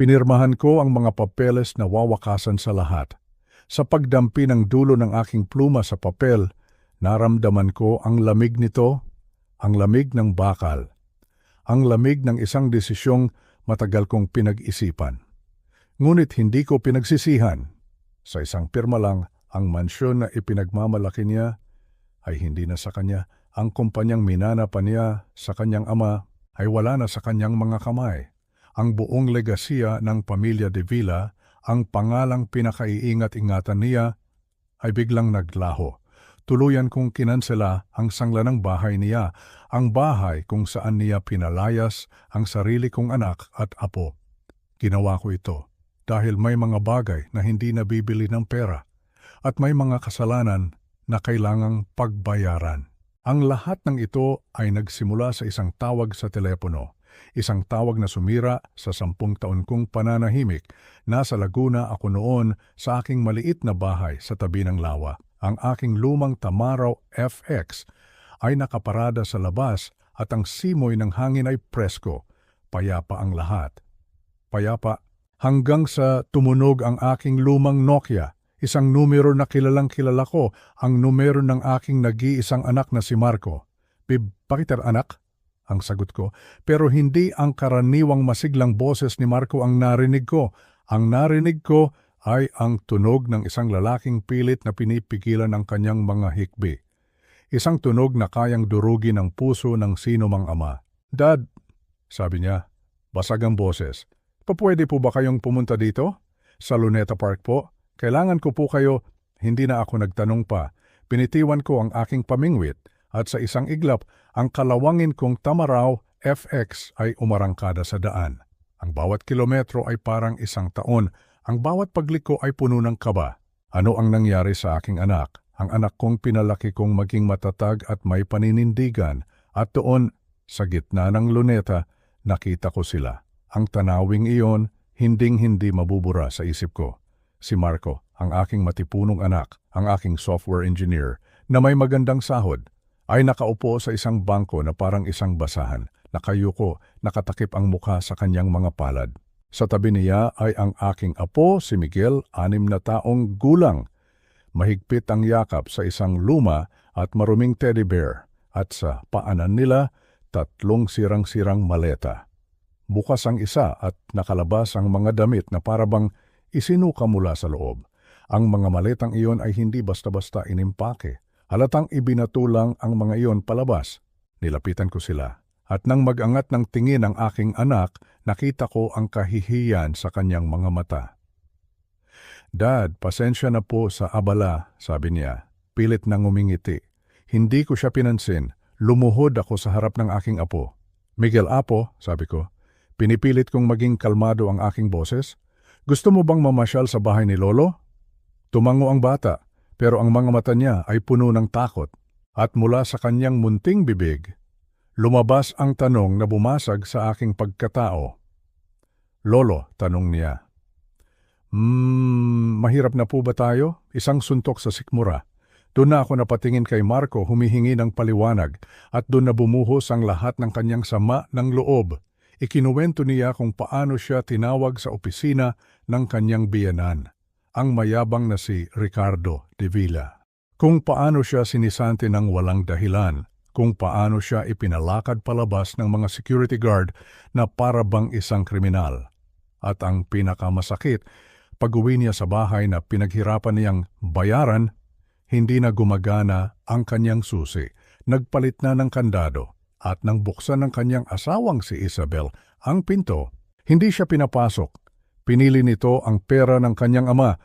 Pinirmahan ko ang mga papeles na wawakasan sa lahat. Sa pagdampi ng dulo ng aking pluma sa papel, naramdaman ko ang lamig nito, ang lamig ng bakal, ang lamig ng isang desisyong matagal kong pinag-isipan. Ngunit hindi ko pinagsisihan. Sa isang pirma lang, ang mansyon na ipinagmamalaki niya ay hindi na sa kanya. Ang kumpanyang minana pa niya sa kanyang ama ay wala na sa kanyang mga kamay. Ang buong legasiya ng pamilya de Villa, ang pangalang pinakaiingat-ingatan niya, ay biglang naglaho. Tuluyan kong kinansela ang sangla ng bahay niya, ang bahay kung saan niya pinalayas ang sarili kong anak at apo. Ginawa ko ito dahil may mga bagay na hindi nabibili ng pera at may mga kasalanan na kailangang pagbayaran. Ang lahat ng ito ay nagsimula sa isang tawag sa telepono. Isang tawag na sumira sa 10 taon kong pananahimik. Nasa Laguna ako noon sa aking maliit na bahay sa tabi ng lawa. Ang aking lumang Tamaraw FX ay nakaparada sa labas at ang simoy ng hangin ay presko. Payapa ang lahat. Payapa hanggang sa tumunog ang aking lumang Nokia. Isang numero na kilalang kilala ko, ang numero ng aking nag-iisang anak na si Marco. "Bib, bakit anak?" ang sagot ko. Pero hindi ang karaniwang masiglang boses ni Marco ang narinig ko. Ang narinig ko ay ang tunog ng isang lalaking pilit na pinipigilan ang kanyang mga hikbi. Isang tunog na kayang durugin ang puso ng sino mang ama. "Dad," sabi niya, basag ang boses. "Papwede po ba kayong pumunta dito? Sa Luneta Park po? Kailangan ko po kayo." Hindi na ako nagtanong pa. Pinitiwan ko ang aking pamingwit at sa isang iglap, ang kalawangin kong Tamaraw FX ay umarangkada sa daan. Ang bawat kilometro ay parang isang taon. Ang bawat pagliko ay puno ng kaba. Ano ang nangyari sa aking anak? Ang anak kong pinalaki kong maging matatag at may paninindigan. At doon, sa gitna ng luneta, nakita ko sila. Ang tanawing iyon, hinding-hindi mabubura sa isip ko. Si Marco, ang aking matipunong anak, ang aking software engineer, na may magandang sahod, ay nakaupo sa isang bangko na parang isang basahan. Nakayuko, nakatakip ang mukha sa kanyang mga palad. Sa tabi niya ay ang aking apo, si Miguel, 6 na taong gulang. Mahigpit ang yakap sa isang luma at maruming teddy bear. At sa paanan nila, 3 sirang-sirang maleta. Bukas ang isa at nakalabas ang mga damit na parabang isinuka mula sa loob. Ang mga maletang iyon ay hindi basta-basta inimpake. Halatang ibinatulang ang mga iyon palabas. Nilapitan ko sila. At nang mag-angat ng tingin ang aking anak, nakita ko ang kahihiyan sa kanyang mga mata. "Dad, pasensya na po sa abala," sabi niya. Pilit na ngumingiti. Hindi ko siya pinansin. Lumuhod ako sa harap ng aking apo. "Miguel, apo," sabi ko. Pinipilit kong maging kalmado ang aking boses. "Gusto mo bang mamasyal sa bahay ni Lolo?" Tumango ang bata. Pero ang mga mata niya ay puno ng takot. At mula sa kanyang munting bibig, lumabas ang tanong na bumasag sa aking pagkatao. "Lolo," tanong niya, mahirap na po ba tayo?" Isang suntok sa sikmura. Doon na ako napatingin kay Marco, humihingi ng paliwanag, at doon na bumuhos ang lahat ng kanyang sama ng loob. Ikinuwento niya kung paano siya tinawag sa opisina ng kanyang biyenan, ang mayabang na si Ricardo de Villa. Kung paano siya sinisante ng walang dahilan, kung paano siya ipinalakad palabas ng mga security guard na parabang isang kriminal. At ang pinakamasakit, pag-uwi niya sa bahay na pinaghirapan niyang bayaran, hindi na gumagana ang kanyang susi. Nagpalit na ng kandado at nang buksan ng kanyang asawang si Isabel ang pinto, hindi siya pinapasok. Pinili nito ang pera ng kanyang ama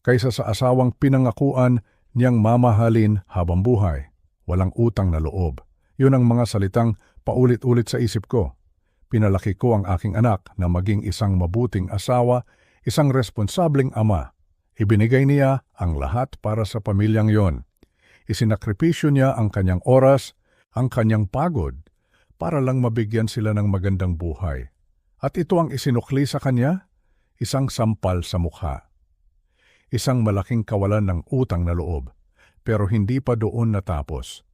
kaysa sa asawang pinangakuan niyang mamahalin habang buhay. Walang utang na loob. Yun ang mga salitang paulit-ulit sa isip ko. Pinalaki ko ang aking anak na maging isang mabuting asawa, isang responsableng ama. Ibinigay niya ang lahat para sa pamilyang yon. Isinakripisyo niya ang kanyang oras, ang kanyang pagod, para lang mabigyan sila ng magandang buhay. At ito ang isinukli sa kanya, isang sampal sa mukha. Isang malaking kawalan ng utang na loob, pero hindi pa doon natapos.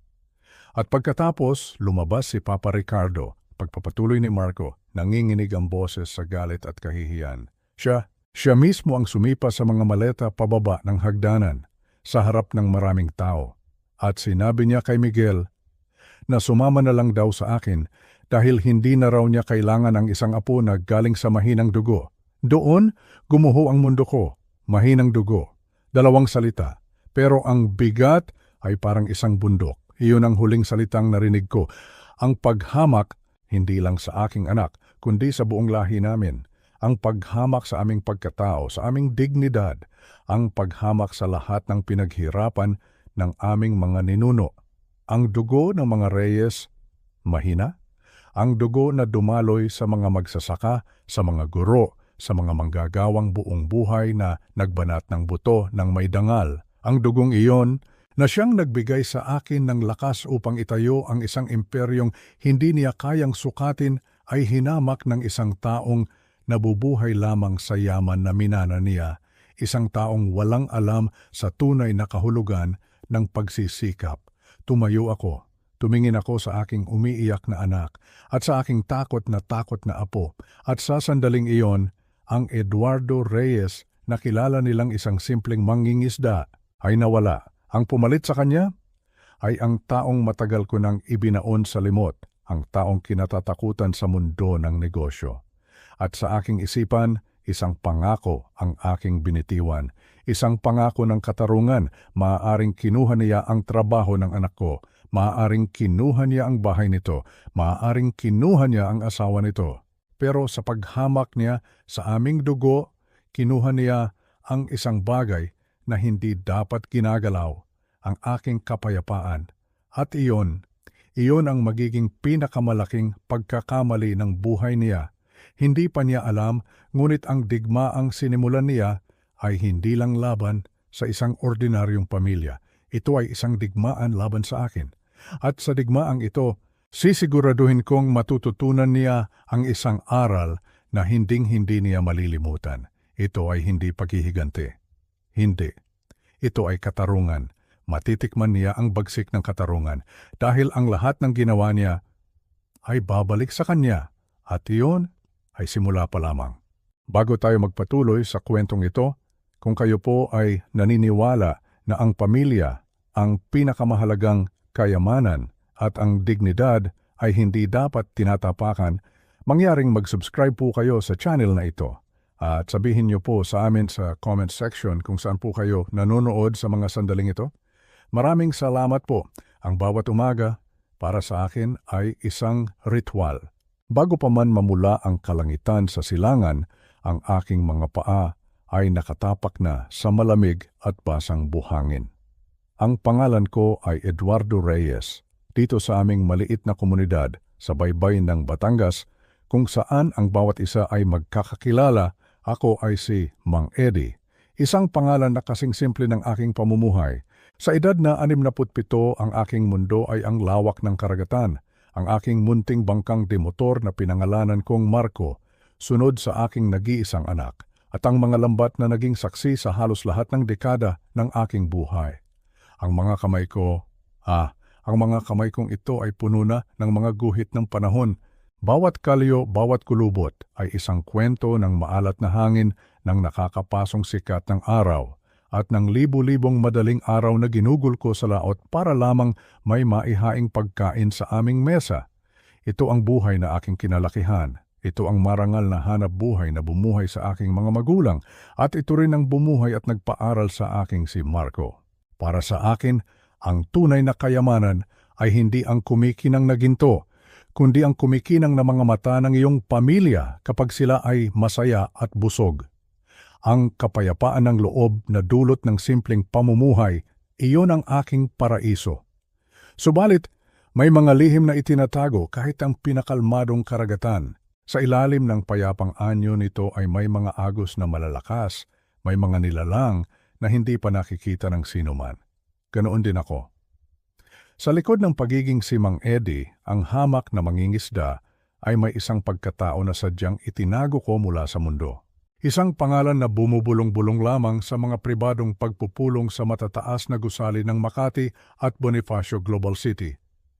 At pagkatapos, lumabas si Papa Ricardo. Pagpapatuloy ni Marco, Nanginginig ang boses sa galit at kahihiyan. Siya mismo ang sumipa sa mga maleta pababa ng hagdanan sa harap ng maraming tao. At sinabi niya kay Miguel na sumama na lang daw sa akin dahil hindi na raw niya kailangan ng isang apo na galing sa mahinang dugo. Doon, gumuho ang mundo ko. Mahinang dugo. 2 salita. Pero ang bigat ay parang isang bundok. Iyon ang huling salitang narinig ko. Ang paghamak, hindi lang sa aking anak, kundi sa buong lahi namin. Ang paghamak sa aming pagkatao, sa aming dignidad. Ang paghamak sa lahat ng pinaghirapan ng aming mga ninuno. Ang dugo ng mga reyes, mahina. Ang dugo na dumaloy sa mga magsasaka, sa mga guro, sa mga manggagawang buong buhay na nagbanat ng buto ng may dangal. Ang dugong iyon na siyang nagbigay sa akin ng lakas upang itayo ang isang imperyong hindi niya kayang sukatin ay hinamak ng isang taong nabubuhay lamang sa yaman na minana niya, isang taong walang alam sa tunay na kahulugan ng pagsisikap. Tumayo ako. Tumingin ako sa aking umiiyak na anak at sa aking takot na apo. At sa sandaling iyon, ang Eduardo Reyes na kilala nilang isang simpleng mangingisda ay nawala. Ang pumalit sa kanya ay ang taong matagal ko nang ibinaon sa limot, ang taong kinatatakutan sa mundo ng negosyo. At sa aking isipan, isang pangako ang aking binitiwan. Isang pangako ng katarungan, maaaring kinuha niya ang trabaho ng anak ko, maaaring kinuha niya ang bahay nito, maaaring kinuha niya ang asawa nito. Pero sa paghamak niya sa aming dugo, kinuha niya ang isang bagay na hindi dapat ginagalaw, ang aking kapayapaan. At iyon ang magiging pinakamalaking pagkakamali ng buhay niya. Hindi pa niya alam, ngunit ang digmaang sinimulan niya ay hindi lang laban sa isang ordinaryong pamilya. Ito ay isang digmaan laban sa akin. At sa digmaang ito, sisiguraduhin kong matututunan niya ang isang aral na hinding-hindi niya malilimutan. Ito ay hindi paghihiganti. Hindi. Ito ay katarungan. Matitikman niya ang bagsik ng katarungan dahil ang lahat ng ginawa niya ay babalik sa kanya. At iyon ay simula pa lamang. Bago tayo magpatuloy sa kwentong ito, kung kayo po ay naniniwala na ang pamilya, ang pinakamahalagang kayamanan at ang dignidad ay hindi dapat tinatapakan, mangyaring mag-subscribe po kayo sa channel na ito. At sabihin niyo po sa amin sa comment section kung saan po kayo nanonood sa mga sandaling ito. Maraming salamat po. Ang bawat umaga para sa akin ay isang ritual. Bago pa man mamula ang kalangitan sa silangan, ang aking mga paa ay nakatapak na sa malamig at basang buhangin. Ang pangalan ko ay Eduardo Reyes, dito sa aming maliit na komunidad sa baybayin ng Batangas, kung saan ang bawat isa ay magkakakilala. Ako ay si Mang Eddie, isang pangalan na kasing simple ng aking pamumuhay. Sa edad na 67, ang aking mundo ay ang lawak ng karagatan. Ang aking munting bangkang demotor na pinangalanan kong Marco, sunod sa aking nag-iisang anak, at ang mga lambat na naging saksi sa halos lahat ng dekada ng aking buhay. Ang mga kamay kong ito ay puno na ng mga guhit ng panahon. Bawat kalyo, bawat kulubot ay isang kwento ng maalat na hangin ng nakakapasong sikat ng araw at ng libu-libong madaling araw na ginugol ko sa laot para lamang may maihaing pagkain sa aming mesa. Ito ang buhay na aking kinalakihan. Ito ang marangal na hanap buhay na bumuhay sa aking mga magulang at ito rin ang bumuhay at nagpaaral sa aking si Marco. Para sa akin, ang tunay na kayamanan ay hindi ang kumikinang na ginto, kundi ang kumikinang na mga mata ng iyong pamilya kapag sila ay masaya at busog. Ang kapayapaan ng loob na dulot ng simpleng pamumuhay, iyon ang aking paraiso. Subalit, may mga lihim na itinatago kahit ang pinakalmadong karagatan. Sa ilalim ng payapang anyo nito ay may mga agos na malalakas, may mga nilalang na hindi pa nakikita ng sinuman. Ganoon din ako. Sa likod ng pagiging si Mang Eddie, ang hamak na mangingisda ay may isang pagkatao na sadyang itinago ko mula sa mundo. Isang pangalan na bumubulong-bulong lamang sa mga pribadong pagpupulong sa matataas na gusali ng Makati at Bonifacio Global City.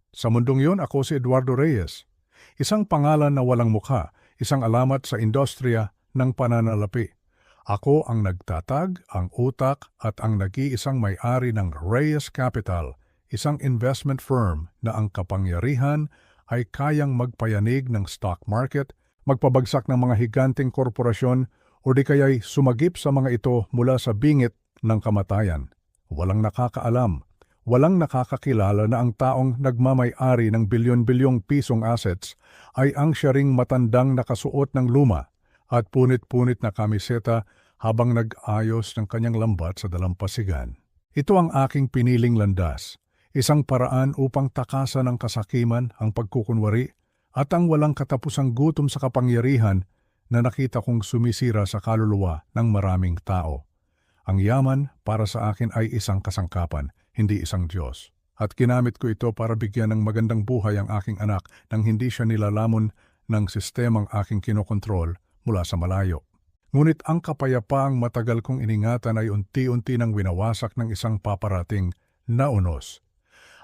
Sa mundong iyon, ako si Eduardo Reyes. Isang pangalan na walang mukha, isang alamat sa industriya ng pananalapi. Ako ang nagtatag, ang utak at ang nag-iisang may-ari ng Reyes Capital, isang investment firm na ang kapangyarihan ay kayang magpayanig ng stock market, magpabagsak ng mga higanteng korporasyon o di kaya'y sumagip sa mga ito mula sa bingit ng kamatayan. Walang nakakaalam, walang nakakakilala na ang taong nagmamay-ari ng bilyon-bilyong pisong assets ay ang siya ring matandang nakasuot ng luma at punit-punit na kamiseta habang nag-ayos ng kanyang lambat sa dalampasigan. Ito ang aking piniling landas, isang paraan upang takasan ng kasakiman, ang pagkukunwari, at ang walang katapusang gutom sa kapangyarihan na nakita kong sumisira sa kaluluwa ng maraming tao. Ang yaman para sa akin ay isang kasangkapan, hindi isang Diyos. At ginamit ko ito para bigyan ng magandang buhay ang aking anak nang hindi siya nilalamon ng sistemang aking kinokontrol mula sa malayo. Ngunit ang kapayapaang matagal kong iningatan ay unti-unti nang winawasak ng isang paparating na unos.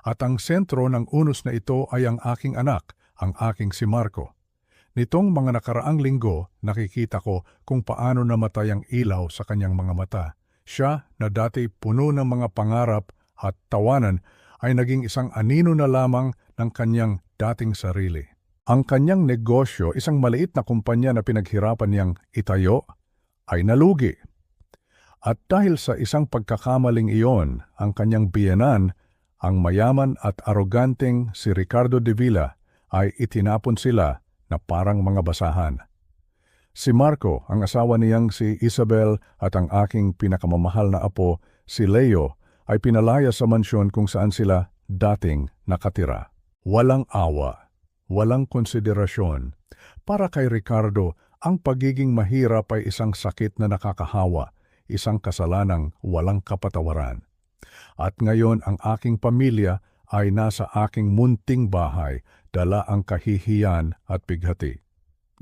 At ang sentro ng unos na ito ay ang aking anak, ang aking si Marco. Nitong mga nakaraang linggo, nakikita ko kung paano namatay ang ilaw sa kanyang mga mata. Siya na dati puno ng mga pangarap at tawanan ay naging isang anino na lamang ng kanyang dating sarili. Ang kanyang negosyo, isang maliit na kumpanya na pinaghirapan niyang itayo, ay nalugi. At dahil sa isang pagkakamaling iyon, ang kanyang biyenan, ang mayaman at aroganteng si Ricardo de Villa, ay itinapon sila na parang mga basahan. Si Marco, ang asawa niyang si Isabel at ang aking pinakamamahal na apo, si Leo, ay pinalaya sa mansyon kung saan sila dating nakatira. Walang awa, walang konsiderasyon. Para kay Ricardo, ang pagiging mahirap ay isang sakit na nakakahawa, isang kasalanang walang kapatawaran. At ngayon ang aking pamilya ay nasa aking munting bahay, dala ang kahihiyan at bighati.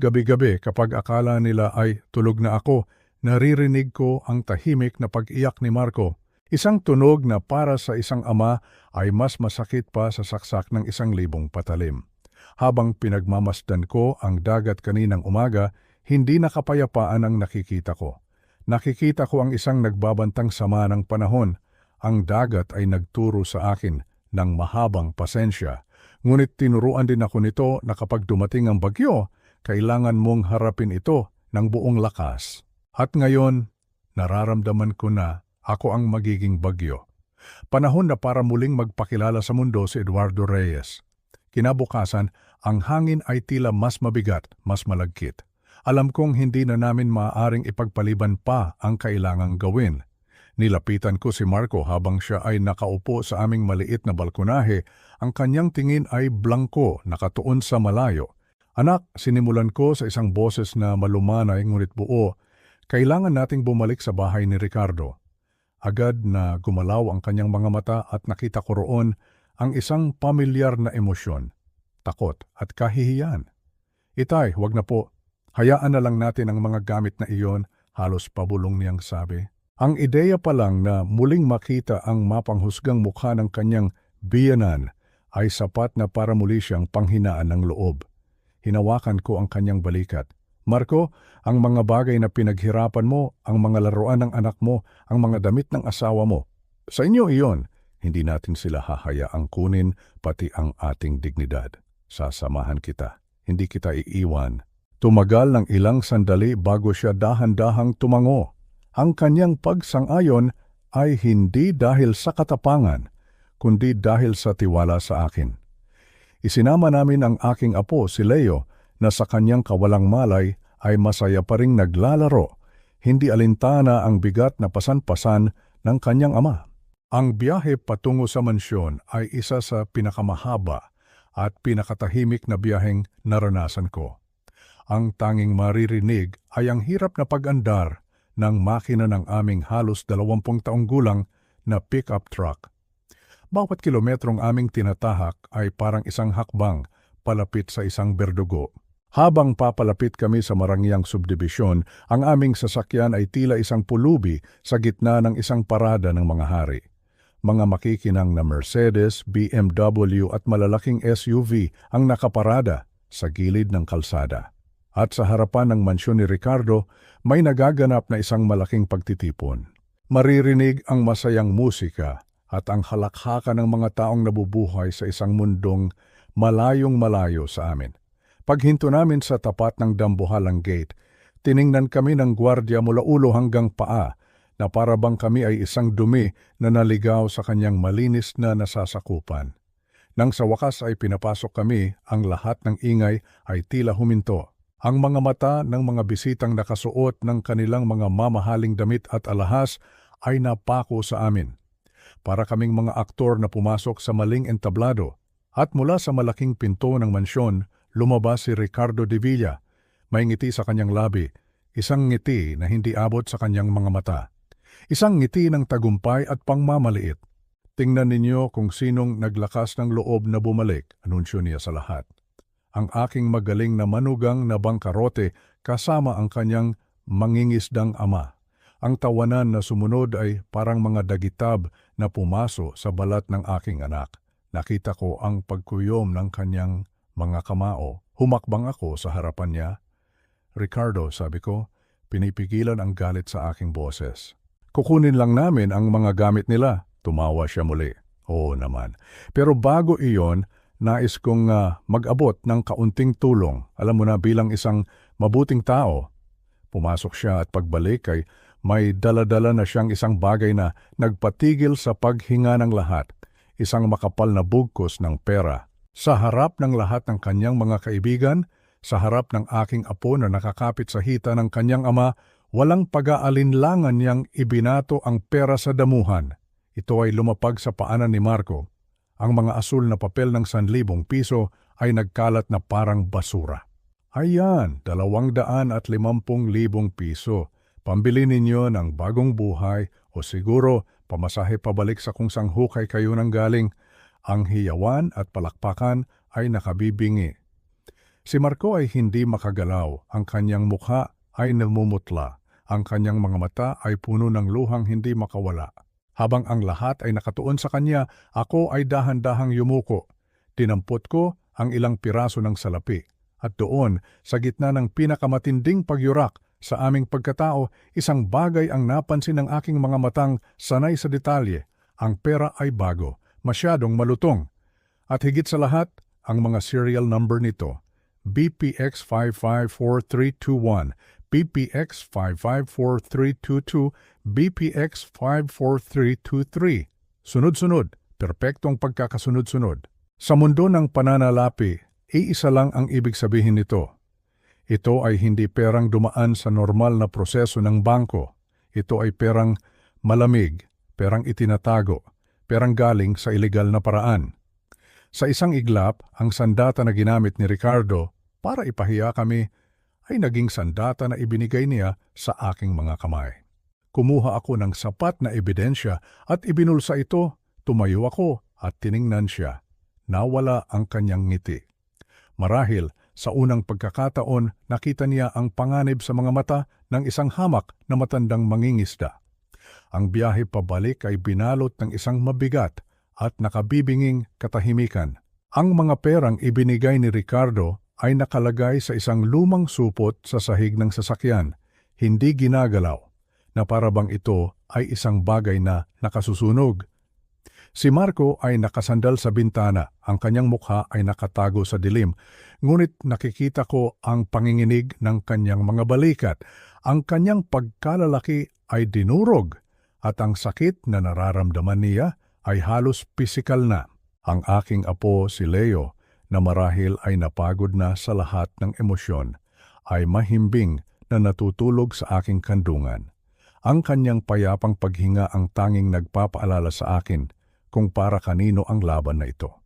Gabi-gabi kapag akala nila ay tulog na ako, naririnig ko ang tahimik na pag-iyak ni Marco. Isang tunog na para sa isang ama ay mas masakit pa sa saksak ng 1,000 patalim. Habang pinagmamasdan ko ang dagat kaninang umaga, hindi nakapayapaan ang nakikita ko. Nakikita ko ang isang nagbabantang sama ng panahon. Ang dagat ay nagturo sa akin ng mahabang pasensya. Ngunit tinuruan din ako nito na kapag dumating ang bagyo, kailangan mong harapin ito ng buong lakas. At ngayon, nararamdaman ko na ako ang magiging bagyo. Panahon na para muling magpakilala sa mundo si Eduardo Reyes. Kinabukasan, ang hangin ay tila mas mabigat, mas malagkit. Alam kong hindi na namin maaaring ipagpaliban pa ang kailangang gawin. Nilapitan ko si Marco habang siya ay nakaupo sa aming maliit na balkonahe. Ang kanyang tingin ay blangko, nakatuon sa malayo. Anak, sinimulan ko sa isang boses na malumanay ngunit buo, kailangan nating bumalik sa bahay ni Ricardo. Agad na gumalaw ang kanyang mga mata at nakita ko roon ang isang pamilyar na emosyon, takot at kahihiyan. Itay, huwag na po. Hayaan na lang natin ang mga gamit na iyon, halos pabulong niyang sabi. Ang ideya pa lang na muling makita ang mapanghusgang mukha ng kanyang biyenan ay sapat na para muli siyang panghinaan ng loob. Hinawakan ko ang kanyang balikat. Marco, ang mga bagay na pinaghirapan mo, ang mga laruan ng anak mo, ang mga damit ng asawa mo, sa inyo iyon, hindi natin sila hahayaang kunin pati ang ating dignidad. Sasamahan kita, hindi kita iiwan. Tumagal ng ilang sandali bago siya dahan-dahang tumango. Ang kanyang pagsang-ayon ay hindi dahil sa katapangan, kundi dahil sa tiwala sa akin. Isinama namin ang aking apo si Leo na sa kanyang kawalang malay ay masaya pa ring naglalaro, hindi alintana ang bigat na pasan-pasan ng kanyang ama. Ang biyahe patungo sa mansyon ay isa sa pinakamahaba at pinakatahimik na biyaheng naranasan ko. Ang tanging maririnig ay ang hirap na pag-andar ng makina ng aming halos 20 taong gulang na pick-up truck. Bawat kilometrong aming tinatahak ay parang isang hakbang palapit sa isang berdugo. Habang papalapit kami sa Marangyang subdibisyon, ang aming sasakyan ay tila isang pulubi sa gitna ng isang parada ng mga hari. Mga makikinang na Mercedes, BMW at malalaking SUV ang nakaparada sa gilid ng kalsada. At sa harapan ng mansyon ni Ricardo, may nagaganap na isang malaking pagtitipon. Maririnig ang masayang musika at ang halakhakan ng mga taong nabubuhay sa isang mundong malayong malayo sa amin. Paghinto namin sa tapat ng dambuhalang gate, tiningnan kami ng gwardya mula ulo hanggang paa na para bang kami ay isang dumi na naligaw sa kanyang malinis na nasasakupan. Nang sa wakas ay pinapasok kami, ang lahat ng ingay ay tila huminto. Ang mga mata ng mga bisitang nakasuot ng kanilang mga mamahaling damit at alahas ay napako sa amin. Para kaming mga aktor na pumasok sa maling entablado. At mula sa malaking pinto ng mansyon, lumabas si Ricardo de Villa. May ngiti sa kanyang labi, isang ngiti na hindi abot sa kanyang mga mata. Isang ngiti ng tagumpay at pangmamaliit. Tingnan ninyo kung sinong naglakas ng loob na bumalik, anunsyo niya sa lahat. Ang aking magaling na manugang na bangkarote kasama ang kanyang mangingisdang ama. Ang tawanan na sumunod ay parang mga dagitab na pumaso sa balat ng aking anak. Nakita ko ang pagkuyom ng kanyang mga kamao. Humakbang ako sa harapan niya. Ricardo, sabi ko, pinipigilan ang galit sa aking boses. Kukunin lang namin ang mga gamit nila. Tumawa siya muli. Oo naman. Pero bago iyon, nais kong mag-abot ng kaunting tulong. Alam mo na bilang isang mabuting tao. Pumasok siya at pagbalik ay may dala-dala na siyang isang bagay na nagpatigil sa paghinga ng lahat. Isang makapal na bugkos ng pera. Sa harap ng lahat ng kanyang mga kaibigan, sa harap ng aking apo na nakakapit sa hita ng kanyang ama, walang pag-aalinlangan niyang ibinato ang pera sa damuhan. Ito ay lumapag sa paanan ni Marco. Ang mga asul na papel ng 1,000 piso ay nagkalat na parang basura. Ayan, 250,000 piso. Pambili ninyo ng bagong buhay o siguro pamasahe pabalik sa kung sang hukay kayo nang galing. Ang hiyawan at palakpakan ay nakabibingi. Si Marco ay hindi makagalaw. Ang kanyang mukha ay namumutla. Ang kanyang mga mata ay puno ng luhang hindi makawala. Habang ang lahat ay nakatuon sa kanya, ako ay dahan-dahang yumuko. Tinampot ko ang ilang piraso ng salapi. At doon, sa gitna ng pinakamatinding pagyurak sa aming pagkatao, isang bagay ang napansin ng aking mga matang sanay sa detalye. Ang pera ay bago, masyadong malutong. At higit sa lahat, ang mga serial number nito, BPX 554321, BPX 554322, BPX 54323. Sunod-sunod, perpektong pagkakasunod-sunod. Sa mundo ng pananalapi, iisa lang ang ibig sabihin nito. Ito ay hindi perang dumaan sa normal na proseso ng bangko. Ito ay perang malamig, perang itinatago, perang galing sa ilegal na paraan. Sa isang iglap, ang sandata na ginamit ni Ricardo para ipahiya kami ay naging sandata na ibinigay niya sa aking mga kamay. Kumuha ako ng sapat na ebidensya at ibinulsa ito. Tumayo ako at tiningnan siya. Nawala ang kanyang ngiti. Marahil, sa unang pagkakataon, nakita niya ang panganib sa mga mata ng isang hamak na matandang mangingisda. Ang biyahe pabalik ay binalot ng isang mabigat at nakabibinging katahimikan. Ang mga perang ibinigay ni Ricardo ay nakalagay sa isang lumang supot sa sahig ng sasakyan, hindi ginagalaw, na parabang ito ay isang bagay na nakasusunog. Si Marco ay nakasandal sa bintana, ang kanyang mukha ay nakatago sa dilim, ngunit nakikita ko ang panginginig ng kanyang mga balikat. Ang kanyang pagkalalaki ay dinurog at ang sakit na nararamdaman niya ay halos pisikal na. Ang aking apo si Leo, na marahil ay napagod na sa lahat ng emosyon, ay mahimbing na natutulog sa aking kandungan. Ang kanyang payapang paghinga ang tanging nagpapaalala sa akin kung para kanino ang laban na ito.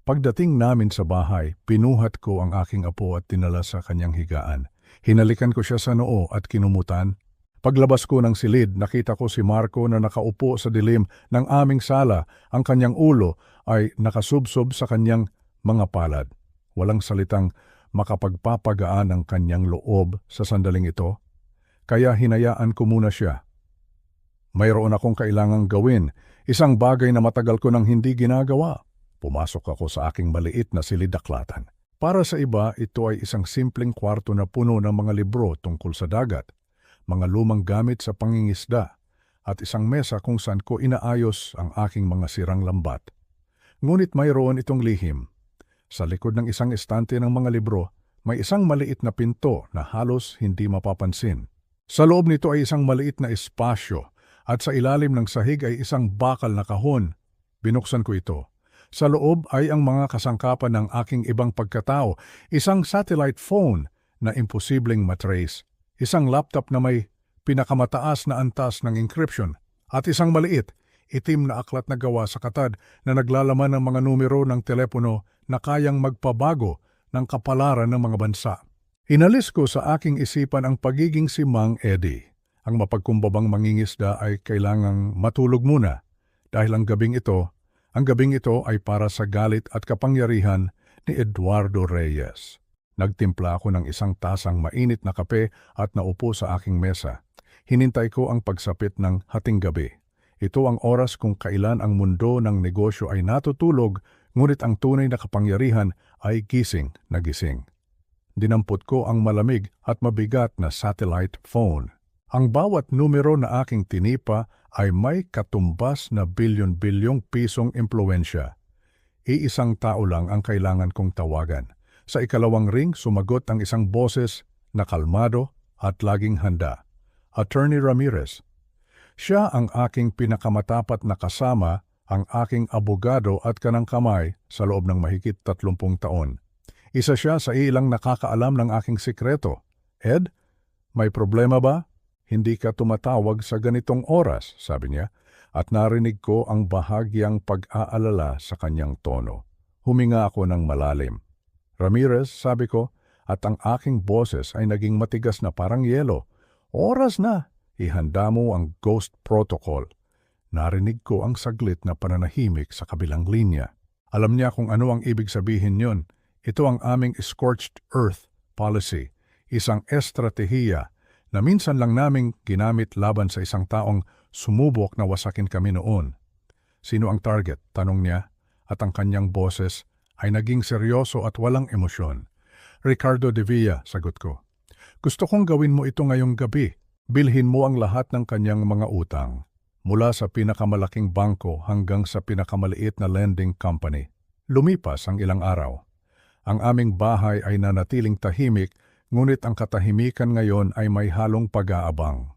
Pagdating namin sa bahay, pinuhat ko ang aking apo at dinala sa kanyang higaan. Hinalikan ko siya sa noo at kinumutan. Paglabas ko ng silid, nakita ko si Marco na nakaupo sa dilim ng aming sala. Ang kanyang ulo ay nakasubsob sa kanyang mga palad. Walang salitang makapagpapagaan ang kanyang loob sa sandaling ito. Kaya hinayaan ko muna siya. Mayroon akong kailangang gawin, isang bagay na matagal ko nang hindi ginagawa. Pumasok ako sa aking maliit na silid-aklatan. Para sa iba, ito ay isang simpleng kwarto na puno ng mga libro tungkol sa dagat, mga lumang gamit sa pangingisda, at isang mesa kung saan ko inaayos ang aking mga sirang lambat. Ngunit mayroon itong lihim. Sa likod ng isang estante ng mga libro, may isang maliit na pinto na halos hindi mapapansin. Sa loob nito ay isang maliit na espasyo at sa ilalim ng sahig ay isang bakal na kahon. Binuksan ko ito. Sa loob ay ang mga kasangkapan ng aking ibang pagkatao, isang satellite phone na imposibleng matrace, isang laptop na may pinakamataas na antas ng encryption, at isang maliit, itim na aklat na gawa sa katad na naglalaman ng mga numero ng telepono na kayang magpabago ng kapalaran ng mga bansa. Inalis ko sa aking isipan ang pagiging si Mang Eddie. Ang mapagkumbabang mangingisda ay kailangang matulog muna dahil ang gabing ito ay para sa galit at kapangyarihan ni Eduardo Reyes. Nagtimpla ako ng isang tasang mainit na kape at naupo sa aking mesa. Hinintay ko ang pagsapit ng hating gabi. Ito ang oras kung kailan ang mundo ng negosyo ay natutulog, ngunit ang tunay na kapangyarihan ay gising na gising. Dinampot ko ang malamig at mabigat na satellite phone. Ang bawat numero na aking tinipa ay may katumbas na bilyon-bilyong pisong impluensya. Iisang tao lang ang kailangan kong tawagan. Sa ikalawang ring, sumagot ang isang boses na kalmado at laging handa. Attorney Ramirez. Siya ang aking pinakamatapat na kasama, ang aking abogado at kanang kamay sa loob ng mahigit 30 taon. Isa siya sa ilang nakakaalam ng aking sikreto. Ed, may problema ba? Hindi ka tumatawag sa ganitong oras, sabi niya, at narinig ko ang bahagyang pag-aalala sa kanyang tono. Huminga ako ng malalim. Ramirez, sabi ko, at ang aking boses ay naging matigas na parang yelo. Oras na, ihanda mo ang ghost protocol. Narinig ko ang saglit na pananahimik sa kabilang linya. Alam niya kung ano ang ibig sabihin yon. Ito ang aming scorched earth policy, isang estratehiya na minsan lang naming ginamit laban sa isang taong sumubok na wasakin kami noon. Sino ang target? Tanong niya, at ang kanyang boses ay naging seryoso at walang emosyon. Ricardo de Villa, sagot ko. Gusto kong gawin mo ito ngayong gabi. Bilhin mo ang lahat ng kanyang mga utang, mula sa pinakamalaking bangko hanggang sa pinakamaliit na lending company. Lumipas ang ilang araw. Ang aming bahay ay nanatiling tahimik, ngunit ang katahimikan ngayon ay may halong pag-aabang.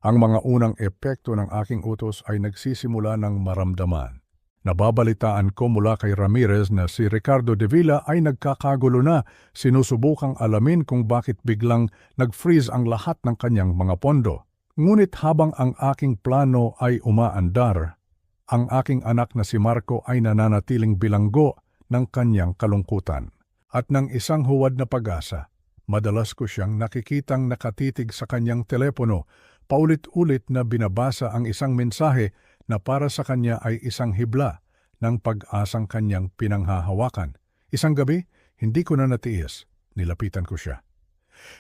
Ang mga unang epekto ng aking utos ay nagsisimula ng maramdaman. Nababalitaan ko mula kay Ramirez na si Ricardo de Villa ay nagkakagulo na, sinusubukang alamin kung bakit biglang nag-freeze ang lahat ng kanyang mga pondo. Ngunit habang ang aking plano ay umaandar, ang aking anak na si Marco ay nananatiling bilanggo ng kanyang kalungkutan. At ng isang huwad na pag-asa, madalas ko siyang nakikitang nakatitig sa kanyang telepono, paulit-ulit na binabasa ang isang mensahe na para sa kanya ay isang hibla ng pag-asang kanyang pinanghahawakan. Isang gabi, hindi ko na natiis. Nilapitan ko siya.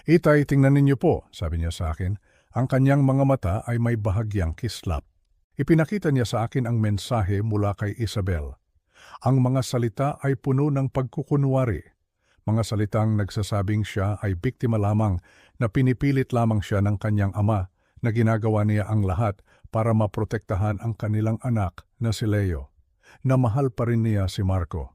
Itay, tingnan ninyo po, sabi niya sa akin. Ang kanyang mga mata ay may bahagyang kislap. Ipinakita niya sa akin ang mensahe mula kay Isabel. Ang mga salita ay puno ng pagkukunwari. Mga salitang nagsasabing siya ay biktima lamang, na pinipilit lamang siya ng kanyang ama, na ginagawa niya ang lahat para maprotektahan ang kanilang anak na si Leo, na mahal pa rin niya si Marco.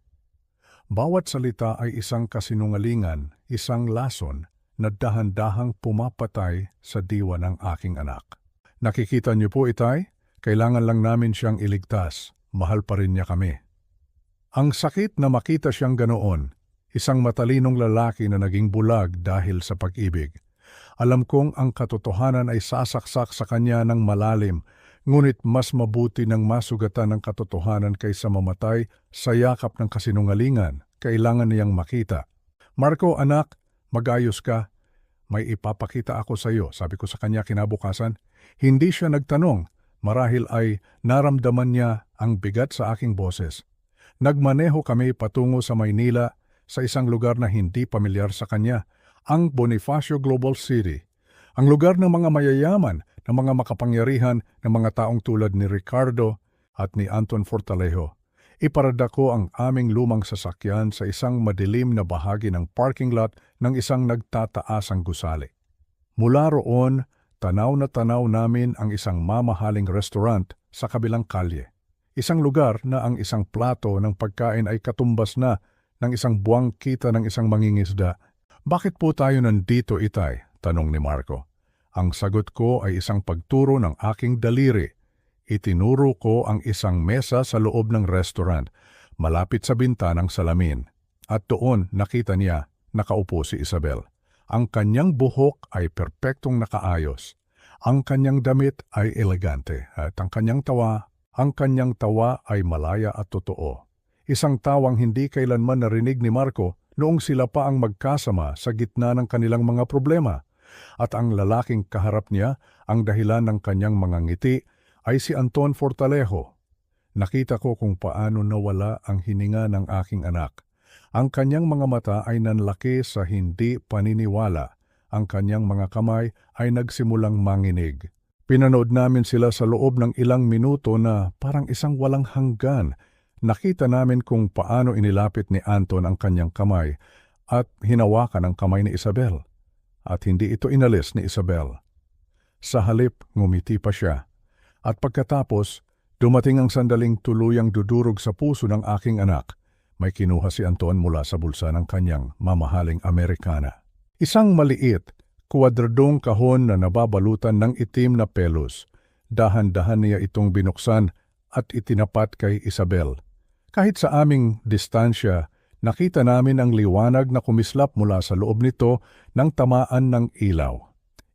Bawat salita ay isang kasinungalingan, isang lason na dahan-dahang pumapatay sa diwa ng aking anak. Nakikita niyo po, Itay? Kailangan lang namin siyang iligtas. Mahal pa rin niya kami. Ang sakit na makita siyang ganoon, isang matalinong lalaki na naging bulag dahil sa pag-ibig. Alam kong ang katotohanan ay sasaksak sa kanya ng malalim, ngunit mas mabuti ng masugatan ng katotohanan kaysa mamatay sa yakap ng kasinungalingan. Kailangan niyang makita. Marco, anak, mag-ayos ka. May ipapakita ako sa iyo, sabi ko sa kanya kinabukasan. Hindi siya nagtanong, marahil ay naramdaman niya ang bigat sa aking boses. Nagmaneho kami patungo sa Maynila, sa isang lugar na hindi pamilyar sa kanya, ang Bonifacio Global City. Ang lugar ng mga mayayaman, ng mga makapangyarihan, ng mga taong tulad ni Ricardo at ni Anton Fortalejo. Iparada ko ang aming lumang sasakyan sa isang madilim na bahagi ng parking lot ng isang nagtataasang gusali. Mula roon, tanaw na tanaw namin ang isang mamahaling restaurant sa kabilang kalye. Isang lugar na ang isang plato ng pagkain ay katumbas na ng isang buwang kita ng isang mangingisda. Bakit po tayo nandito, Itay? Tanong ni Marco. Ang sagot ko ay isang pagturo ng aking daliri. Itinuro ko ang isang mesa sa loob ng restaurant, malapit sa bintanang salamin. At doon nakita niya, nakaupo si Isabel. Ang kanyang buhok ay perpektong nakaayos. Ang kanyang damit ay elegante at ang kanyang tawa ay malaya at totoo. Isang tawang hindi kailanman narinig ni Marco noong sila pa ang magkasama sa gitna ng kanilang mga problema. At ang lalaking kaharap niya, ang dahilan ng kanyang mga ngiti, ay si Anton Fortalejo. Nakita ko kung paano nawala ang hininga ng aking anak. Ang kanyang mga mata ay nanlaki sa hindi paniniwala. Ang kanyang mga kamay ay nagsimulang manginig. Pinanood namin sila sa loob ng ilang minuto na parang isang walang hanggan. Nakita namin kung paano inilapit ni Anton ang kanyang kamay at hinawakan ang kamay ni Isabel. At hindi ito inalis ni Isabel. Sa halip, ngumiti pa siya. At pagkatapos, dumating ang sandaling tuluyang dudurog sa puso ng aking anak. May kinuha si Anton mula sa bulsa ng kanyang mamahaling Amerikana. Isang maliit, kwadradong kahon na nababalutan ng itim na pelos. Dahan-dahan niya itong binuksan at itinapat kay Isabel. Kahit sa aming distansya, nakita namin ang liwanag na kumislap mula sa loob nito ng tamaan ng ilaw.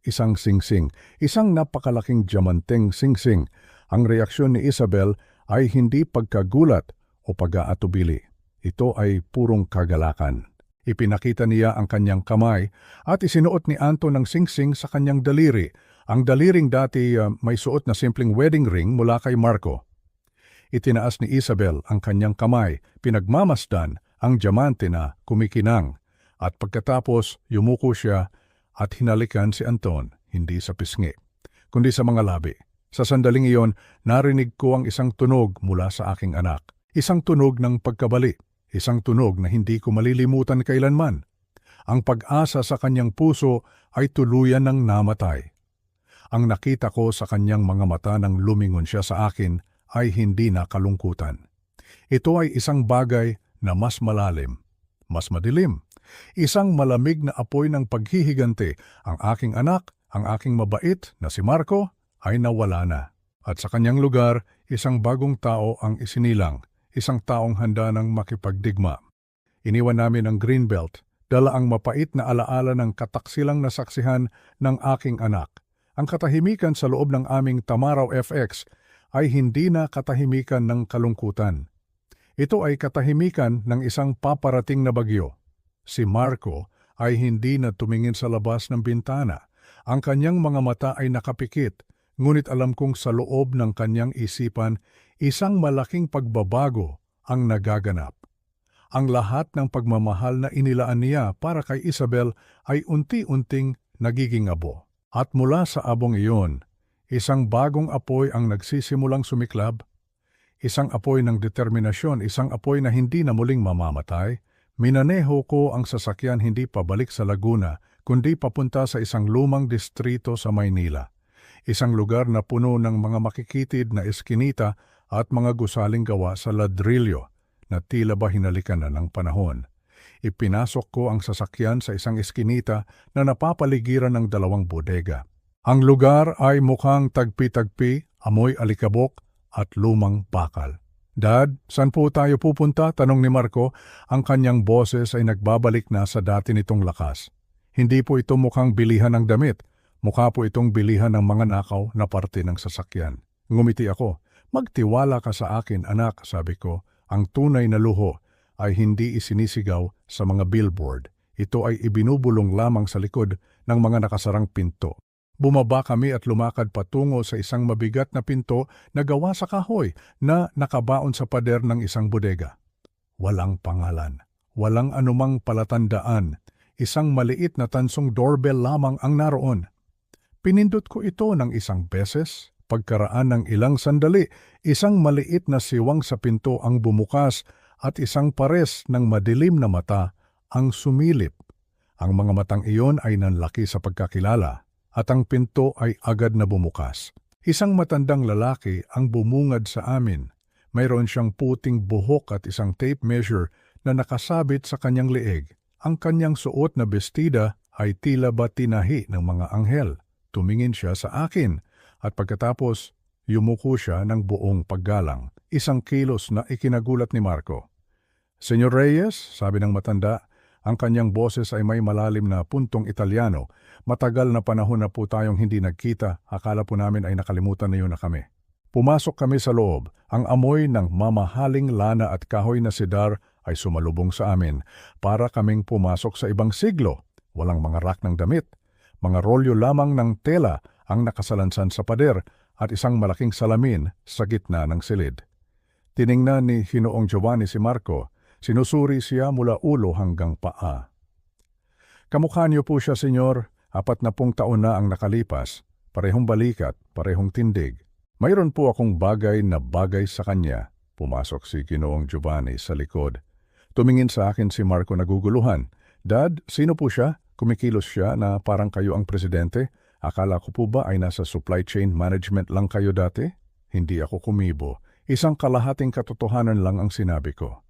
Isang singsing, isang napakalaking diamanteng singsing. Ang reaksyon ni Isabel ay hindi pagkagulat o pag-aatubili. Ito ay purong kagalakan. Ipinakita niya ang kanyang kamay at isinuot ni Anton ng singsing sa kanyang daliri. Ang daliring dati may suot na simpleng wedding ring mula kay Marco. Itinaas ni Isabel ang kanyang kamay, pinagmamasdan ang diamante na kumikinang. At pagkatapos, yumuko siya at hinalikan si Anton, hindi sa pisngi, kundi sa mga labi. Sa sandaling iyon, narinig ko ang isang tunog mula sa aking anak. Isang tunog ng pagkabali, isang tunog na hindi ko malilimutan kailanman. Ang pag-asa sa kanyang puso ay tuluyan ng namatay. Ang nakita ko sa kanyang mga mata nang lumingon siya sa akin ay hindi na kalungkutan. Ito ay isang bagay na mas malalim, mas madilim. Isang malamig na apoy ng paghihigante. Ang aking anak, ang aking mabait na si Marco, ay nawala na. At sa kanyang lugar, isang bagong tao ang isinilang, isang taong handa ng makipagdigma. Iniwan namin ang Greenbelt, dala ang mapait na alaala ng kataksilang nasaksihan ng aking anak. Ang katahimikan sa loob ng aming Tamaraw FX ay hindi na katahimikan ng kalungkutan. Ito ay katahimikan ng isang paparating na bagyo. Si Marco ay hindi na tumingin sa labas ng bintana. Ang kanyang mga mata ay nakapikit, ngunit alam kong sa loob ng kanyang isipan, isang malaking pagbabago ang nagaganap. Ang lahat ng pagmamahal na inilaan niya para kay Isabel ay unti-unting nagiging abo. At mula sa abong iyon, isang bagong apoy ang nagsisimulang sumiklab, isang apoy ng determinasyon, isang apoy na hindi na muling mamamatay. Minaneho ko ang sasakyan hindi pabalik sa Laguna, kundi papunta sa isang lumang distrito sa Maynila. Isang lugar na puno ng mga makikitid na eskinita at mga gusaling gawa sa ladrilyo na tila ba hinalikan na ng panahon. Ipinasok ko ang sasakyan sa isang eskinita na napapaligiran ng 2 bodega. Ang lugar ay mukhang tagpi-tagpi, amoy alikabok at lumang bakal. Dad, saan po tayo pupunta? Tanong ni Marco. Ang kanyang boses ay nagbabalik na sa dati nitong lakas. Hindi po ito mukhang bilihan ng damit. Mukha po itong bilihan ng mga nakaw na parte ng sasakyan. Ngumiti ako. Magtiwala ka sa akin, anak, sabi ko. Ang tunay na luho ay hindi isinisigaw sa mga billboard. Ito ay ibinubulong lamang sa likod ng mga nakasarang pinto. Bumaba kami at lumakad patungo sa isang mabigat na pinto na gawa sa kahoy na nakabaon sa pader ng isang bodega. Walang pangalan, walang anumang palatandaan, isang maliit na tansong doorbell lamang ang naroon. Pinindot ko ito ng isang beses, Pagkaraan ng ilang sandali, isang maliit na siwang sa pinto ang bumukas at isang pares ng madilim na mata ang sumilip. Ang mga matang iyon ay nanlaki sa pagkakilala at ang pinto ay agad na bumukas. Isang matandang lalaki ang bumungad sa amin. Mayroon siyang puting buhok at isang tape measure na nakasabit sa kanyang leeg. Ang kanyang suot na bestida ay tila ba tinahi ng mga anghel. Tumingin siya sa akin at pagkatapos yumuko siya ng buong paggalang. Isang kilos na ikinagulat ni Marco. "Senyor Reyes," sabi ng matanda, ang kanyang boses ay may malalim na puntong Italyano. "Matagal na panahon na po tayong hindi nagkita. Akala po namin ay nakalimutan na yun na kami." Pumasok kami sa loob. Ang amoy ng mamahaling lana at kahoy na sidar ay sumalubong sa amin. Para kaming pumasok sa ibang siglo. Walang mga rack ng damit. Mga rolyo lamang ng tela ang nakasalansan sa pader at isang malaking salamin sa gitna ng silid. Tiningnan ni Ginoong Giovanni si Marco. Sinusuri siya mula ulo hanggang paa. "Kamukha niyo po siya, senyor. 40 taon na ang nakalipas. Parehong balikat, parehong tindig. Mayroon po akong bagay na bagay sa kanya." Pumasok si Ginoong Giovanni sa likod. Tumingin sa akin si Marco naguguluhan. "Dad, sino po siya? Kumikilos siya na parang kayo ang presidente. Akala ko po ba ay nasa supply chain management lang kayo dati?" Hindi ako kumibo. Isang kalahating katotohanan lang ang sinabi ko.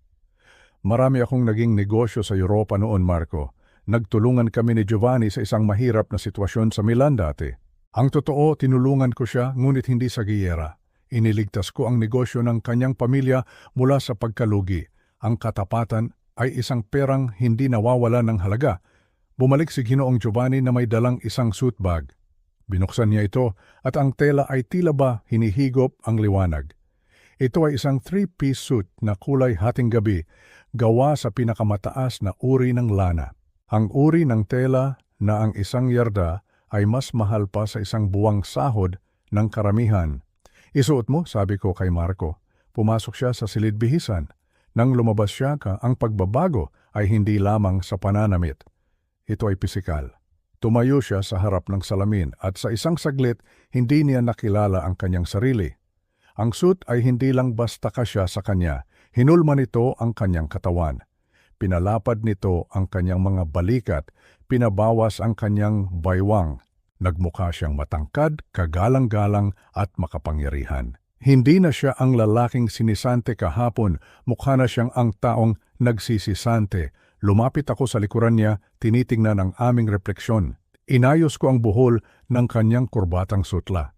"Marami akong naging negosyo sa Europa noon, Marco. Nagtulungan kami ni Giovanni sa isang mahirap na sitwasyon sa Milan dati. Ang totoo, tinulungan ko siya ngunit hindi sa giyera. Iniligtas ko ang negosyo ng kanyang pamilya mula sa pagkalugi. Ang katapatan ay isang perang hindi nawawala ng halaga." Bumalik si Ginoong Giovanni na may dalang isang suit bag. Binuksan niya ito at ang tela ay tila ba hinihigop ang liwanag. Ito ay isang 3-piece suit na kulay hating gabi, gawa sa pinakamataas na uri ng lana. Ang uri ng tela na ang 1 yarda ay mas mahal pa sa isang buwang sahod ng karamihan. "Isuot mo," sabi ko kay Marco. Pumasok siya sa silid bihisan. Nang lumabas siya ang pagbabago ay hindi lamang sa pananamit. Ito ay pisikal. Tumayo siya sa harap ng salamin at sa isang saglit hindi niya nakilala ang kanyang sarili. Ang suit ay hindi lang basta kasya sa kanya, hinulma nito ang kanyang katawan. Pinalapad nito ang kanyang mga balikat, pinabawas ang kanyang baywang. Nagmukha siyang matangkad, kagalang-galang at makapangyarihan. Hindi na siya ang lalaking sinisante kahapon, mukha na siyang ang taong nagsisisante. Lumapit ako sa likuran niya, tinitingnan ang aming refleksyon. Inayos ko ang buhol ng kanyang kurbatang sutla.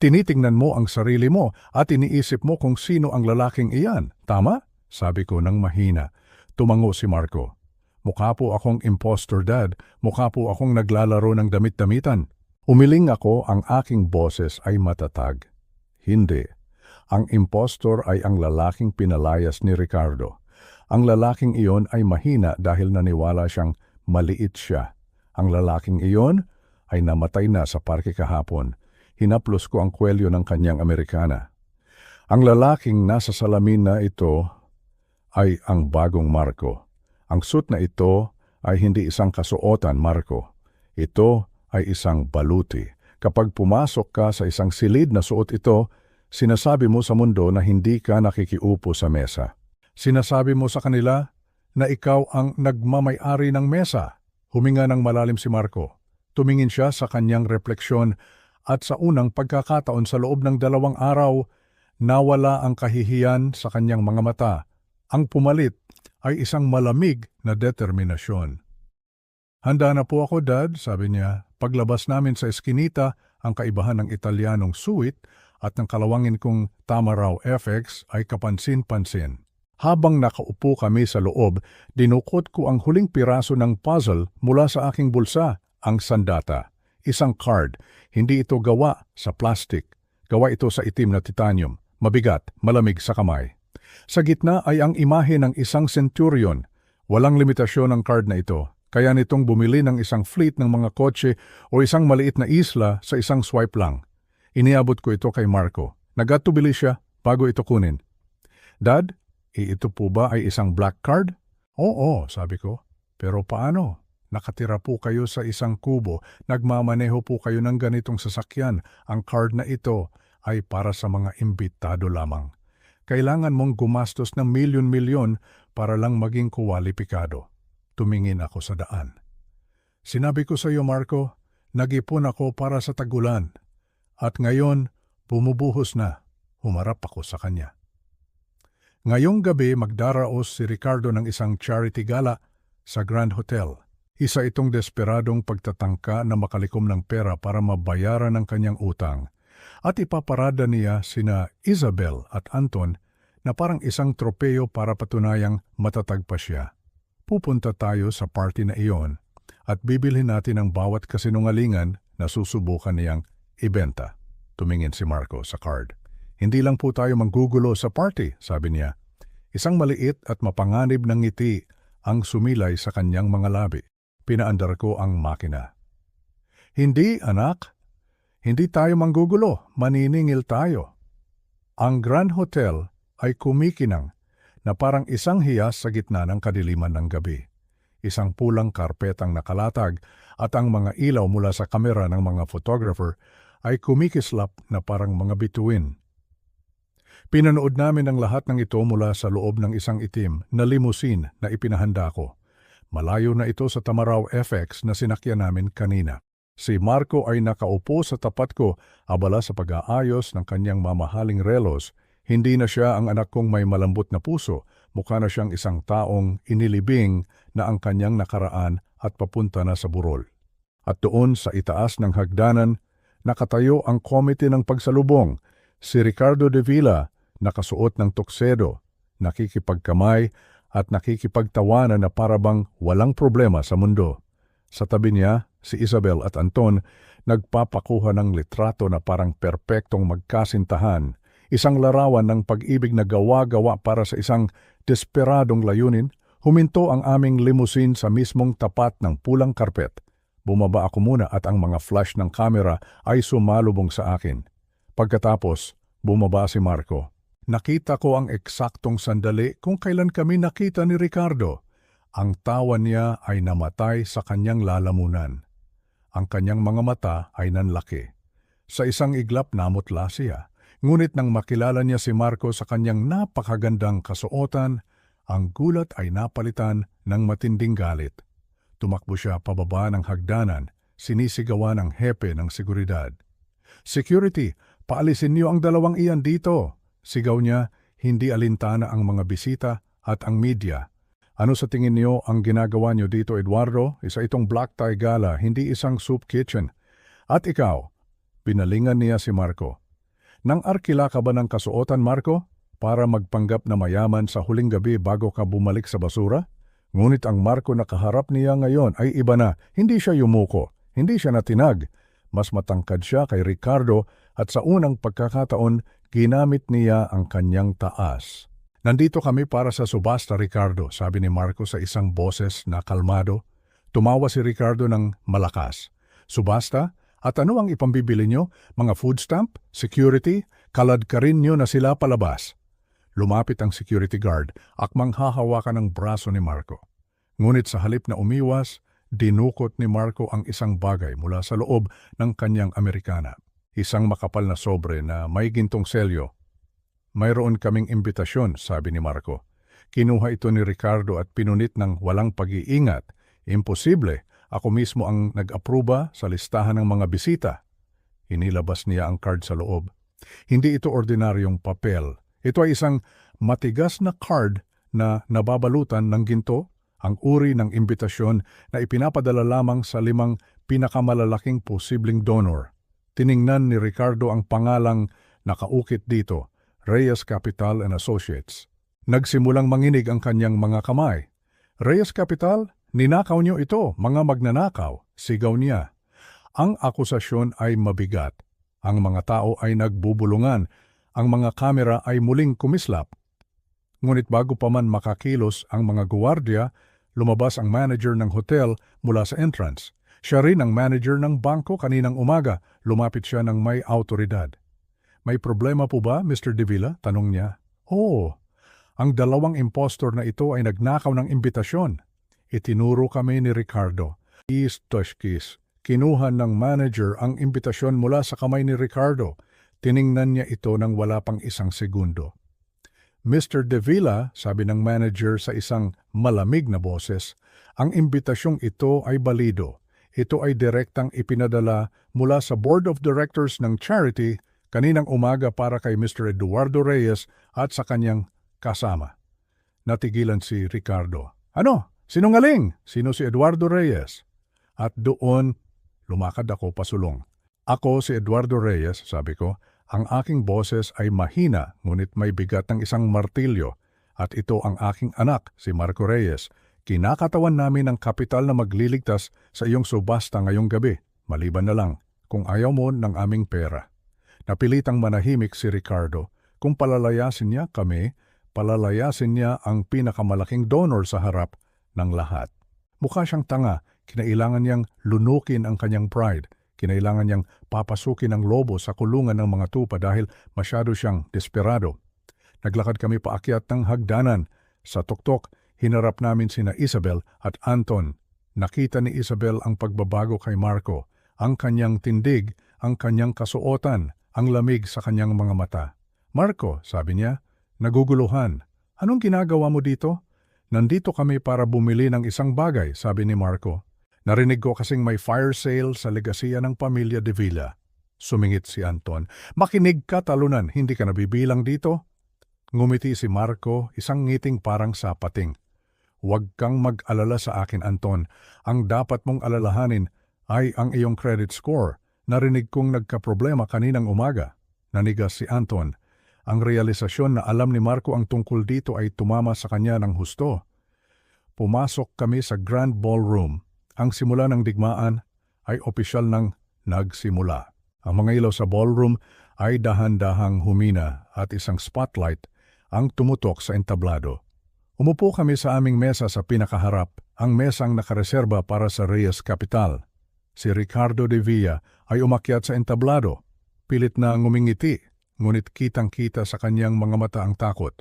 "Tinitingnan mo ang sarili mo at iniisip mo kung sino ang lalaking iyan, tama?" sabi ko ng mahina. Tumango si Marco. "Mukha po akong impostor, Dad. Mukha po akong naglalaro ng damit-damitan." Umiling ako, ang aking boses ay matatag. "Hindi. Ang impostor ay ang lalaking pinalayas ni Ricardo. Ang lalaking iyon ay mahina dahil naniwala siyang maliit siya. Ang lalaking iyon ay namatay na sa parke kahapon. Hinaplos ko ang kwelyo ng kanyang Amerikana. Ang lalaking nasa salamin na ito ay ang bagong Marco. Ang suit na ito ay hindi isang kasuotan, Marco. Ito ay isang baluti. Kapag pumasok ka sa isang silid na suot ito, sinasabi mo sa mundo na hindi ka nakikiupo sa mesa. Sinasabi mo sa kanila na ikaw ang nagmamay-ari ng mesa." Huminga ng malalim si Marco. Tumingin siya sa kanyang refleksyon at sa unang pagkakataon sa loob ng 2 araw, nawala ang kahihiyan sa kanyang mga mata. Ang pumalit ay isang malamig na determinasyon. "Handa na po ako, Dad," sabi niya. Paglabas namin sa eskinita, ang kaibahan ng Italianong suit at ng kalawangin kong tama raw FX ay kapansin-pansin. Habang nakaupo kami sa loob, dinukot ko ang huling piraso ng puzzle mula sa aking bulsa, ang sandata. Isang card. Hindi ito gawa sa plastic. Gawa ito sa itim na titanium. Mabigat, malamig sa kamay. Sa gitna ay ang imahe ng isang centurion. Walang limitasyon ang card na ito. Kaya nitong bumili ng isang fleet ng mga kotse o isang maliit na isla sa isang swipe lang. Iniabot ko ito kay Marco. Nagatubili siya bago ito kunin. "Dad, ito po ba ay isang black card?" "Oo," sabi ko. "Pero paano? Nakatira po kayo sa isang kubo. Nagmamaneho po kayo ng ganitong sasakyan. Ang card na ito ay para sa mga imbitado lamang. Kailangan mong gumastos ng milyon-milyon para lang maging kwalipikado. Tumingin ako sa daan. Sinabi ko sa iyo, Marco, nag-ipon ako para sa tagulan. At ngayon, bumubuhos na. Humarap ako sa kanya. Ngayong gabi magdaraos si Ricardo ng isang charity gala sa Grand Hotel. Isa itong desperadong pagtatangka na makalikom ng pera para mabayaran ang kanyang utang. At ipaparada niya sina Isabel at Anton na parang isang tropeyo para patunayang matatag pa siya. Pupunta tayo sa party na iyon at bibilhin natin ang bawat kasinungalingan na susubukan niyang ibenta. Tumingin si Marco sa card. Hindi lang po tayo manggugulo sa party, sabi niya. Isang maliit at mapanganib ng ngiti ang sumilay sa kanyang mga labi. Pinaandar ko ang makina. Hindi, anak. Hindi tayo manggugulo. Maniningil tayo. Ang Grand Hotel ay kumikinang na parang isang hiyas sa gitna ng kadiliman ng gabi. Isang pulang karpetang nakalatag at ang mga ilaw mula sa kamera ng mga photographer ay kumikislap na parang mga bituin. Pinanood namin ang lahat ng ito mula sa loob ng isang itim na limousine na ipinahanda ko. Malayo na ito sa Tamaraw FX na sinakyan namin kanina. Si Marco ay nakaupo sa tapat ko, abala sa pag-aayos ng kanyang mamahaling relos. Hindi na siya ang anak kong may malambot na puso, mukha na siyang isang taong inilibing na ang kanyang nakaraan at papunta na sa burol. At doon sa itaas ng hagdanan, nakatayo ang komite ng pagsalubong, si Ricardo de Villa, nakasuot ng tuksedo, nakikipagkamay at nakikipagtawanan na parabang walang problema sa mundo. Sa tabi niya, si Isabel at Anton nagpapakuha ng litrato na parang perpektong magkasintahan, isang larawan ng pag-ibig na gawa-gawa para sa isang desperadong layunin. Huminto ang aming limousine sa mismong tapat ng pulang karpet. Bumaba ako muna at ang mga flash ng kamera ay sumalubong sa akin. Pagkatapos, bumaba si Marco. Nakita ko ang eksaktong sandali kung kailan kami nakita ni Ricardo. Ang tawa niya ay namatay sa kanyang lalamunan. Ang kanyang mga mata ay nanlaki. Sa isang iglap namutla siya. Ngunit nang makilala niya si Marco sa kanyang napakagandang kasuotan, ang gulat ay napalitan ng matinding galit. Tumakbo siya pababa ng hagdanan, sinisigawan ng hepe ng seguridad. Security, paalisin niyo ang dalawang iyan dito. Sigaw niya, hindi alintana ang mga bisita at ang media. Ano sa tingin niyo ang ginagawa niyo dito, Eduardo? Isa itong black tie gala, hindi isang soup kitchen. At ikaw, binalingan niya si Marco. Nang arkila ka ba ng kasuotan, Marco? Para magpanggap na mayaman sa huling gabi bago ka bumalik sa basura? Ngunit ang Marco na kaharap niya ngayon ay iba na. Hindi siya yumuko, hindi siya natinag. Mas matangkad siya kay Ricardo at sa unang pagkakataon, ginamit niya ang kanyang taas. Nandito kami para sa subasta, Ricardo, sabi ni Marco sa isang boses na kalmado. Tumawa si Ricardo ng malakas. Subasta? At ano ang ipambibili nyo? Mga food stamp? Security? Kalad ka rin nyo na sila palabas. Lumapit ang security guard, akmang hahawakan ng braso ni Marco. Ngunit sa halip na umiwas, dinukot ni Marco ang isang bagay mula sa loob ng kanyang Amerikana. Isang makapal na sobre na may gintong selyo. Mayroon kaming imbitasyon, sabi ni Marco. Kinuha ito ni Ricardo at pinunit ng walang pag-iingat. Imposible, ako mismo ang nag-aproba sa listahan ng mga bisita. Inilabas niya ang card sa loob. Hindi ito ordinaryong papel. Ito ay isang matigas na card na nababalutan ng ginto, ang uri ng imbitasyon na ipinapadala lamang sa 5 pinakamalalaking posibleng donor. Tiningnan ni Ricardo ang pangalang nakaukit dito, Reyes Capital and Associates. Nagsimulang manginig ang kanyang mga kamay. Reyes Capital? Ninakaw niyo ito, mga magnanakaw, sigaw niya. Ang akusasyon ay mabigat. Ang mga tao ay nagbubulungan. Ang mga kamera ay muling kumislap. Ngunit bago pa man makakilos ang mga guwardiya, lumabas ang manager ng hotel mula sa entrance. Siya rin ang manager ng bangko kaninang umaga. Lumapit siya ng may autoridad. May problema po ba, Mr. De Villa? Tanong niya. Oo, ang 2 impostor na ito ay nagnakaw ng imbitasyon. Itinuro kami ni Ricardo. Kinuha ng manager ang imbitasyon mula sa kamay ni Ricardo. Tiningnan niya ito ng wala pang isang segundo. Mr. De Villa, sabi ng manager sa isang malamig na boses, ang imbitasyong ito ay balido. Ito ay direktang ipinadala mula sa Board of Directors ng charity kaninang umaga para kay Mr. Eduardo Reyes at sa kanyang kasama. Natigilan si Ricardo. Ano? Sinungaling? Sino si Eduardo Reyes? At doon, lumakad ako pasulong. Ako si Eduardo Reyes, sabi ko. Ang aking boses ay mahina ngunit may bigat ng isang martilyo at ito ang aking anak, si Marco Reyes. Kinakatawan namin ang kapital na magliligtas sa iyong subasta ngayong gabi, maliban na lang kung ayaw mo ng aming pera. Napilitang manahimik si Ricardo. Kung palalayasin niya kami, palalayasin niya ang pinakamalaking donor sa harap ng lahat. Mukha siyang tanga, kinailangan niyang lunukin ang kanyang pride. Kinailangan niyang papasukin ang lobo sa kulungan ng mga tupa dahil masyado siyang desperado. Naglakad kami paakyat ng hagdanan. Sa tuktok, hinarap namin sina Isabel at Anton. Nakita ni Isabel ang pagbabago kay Marco, ang kanyang tindig, ang kanyang kasuotan, ang lamig sa kanyang mga mata. Marco, sabi niya, naguguluhan. Anong ginagawa mo dito? Nandito kami para bumili ng isang bagay, sabi ni Marco. Narinig ko kasing may fire sale sa legasiya ng pamilya De Villa. Sumingit si Anton. Makinig ka, talunan, hindi ka nabibilang dito? Ngumiti si Marco, isang ngiting parang sapating. Huwag kang mag-alala sa akin, Anton. Ang dapat mong alalahanin ay ang iyong credit score. Narinig kong nagkaproblema kaninang umaga. Nanigas si Anton. Ang realisasyon na alam ni Marco ang tungkol dito ay tumama sa kanya ng husto. Pumasok kami sa Grand Ballroom. Ang simula ng digmaan ay opisyal nang nagsimula. Ang mga ilaw sa ballroom ay dahan-dahang humina at isang spotlight ang tumutok sa entablado. Umupo kami sa aming mesa sa pinakaharap, ang mesang nakareserba para sa Reyes Capital. Si Ricardo De Villa ay umakyat sa entablado. Pilit na ngumingiti, ngunit kitang-kita sa kanyang mga mata ang takot.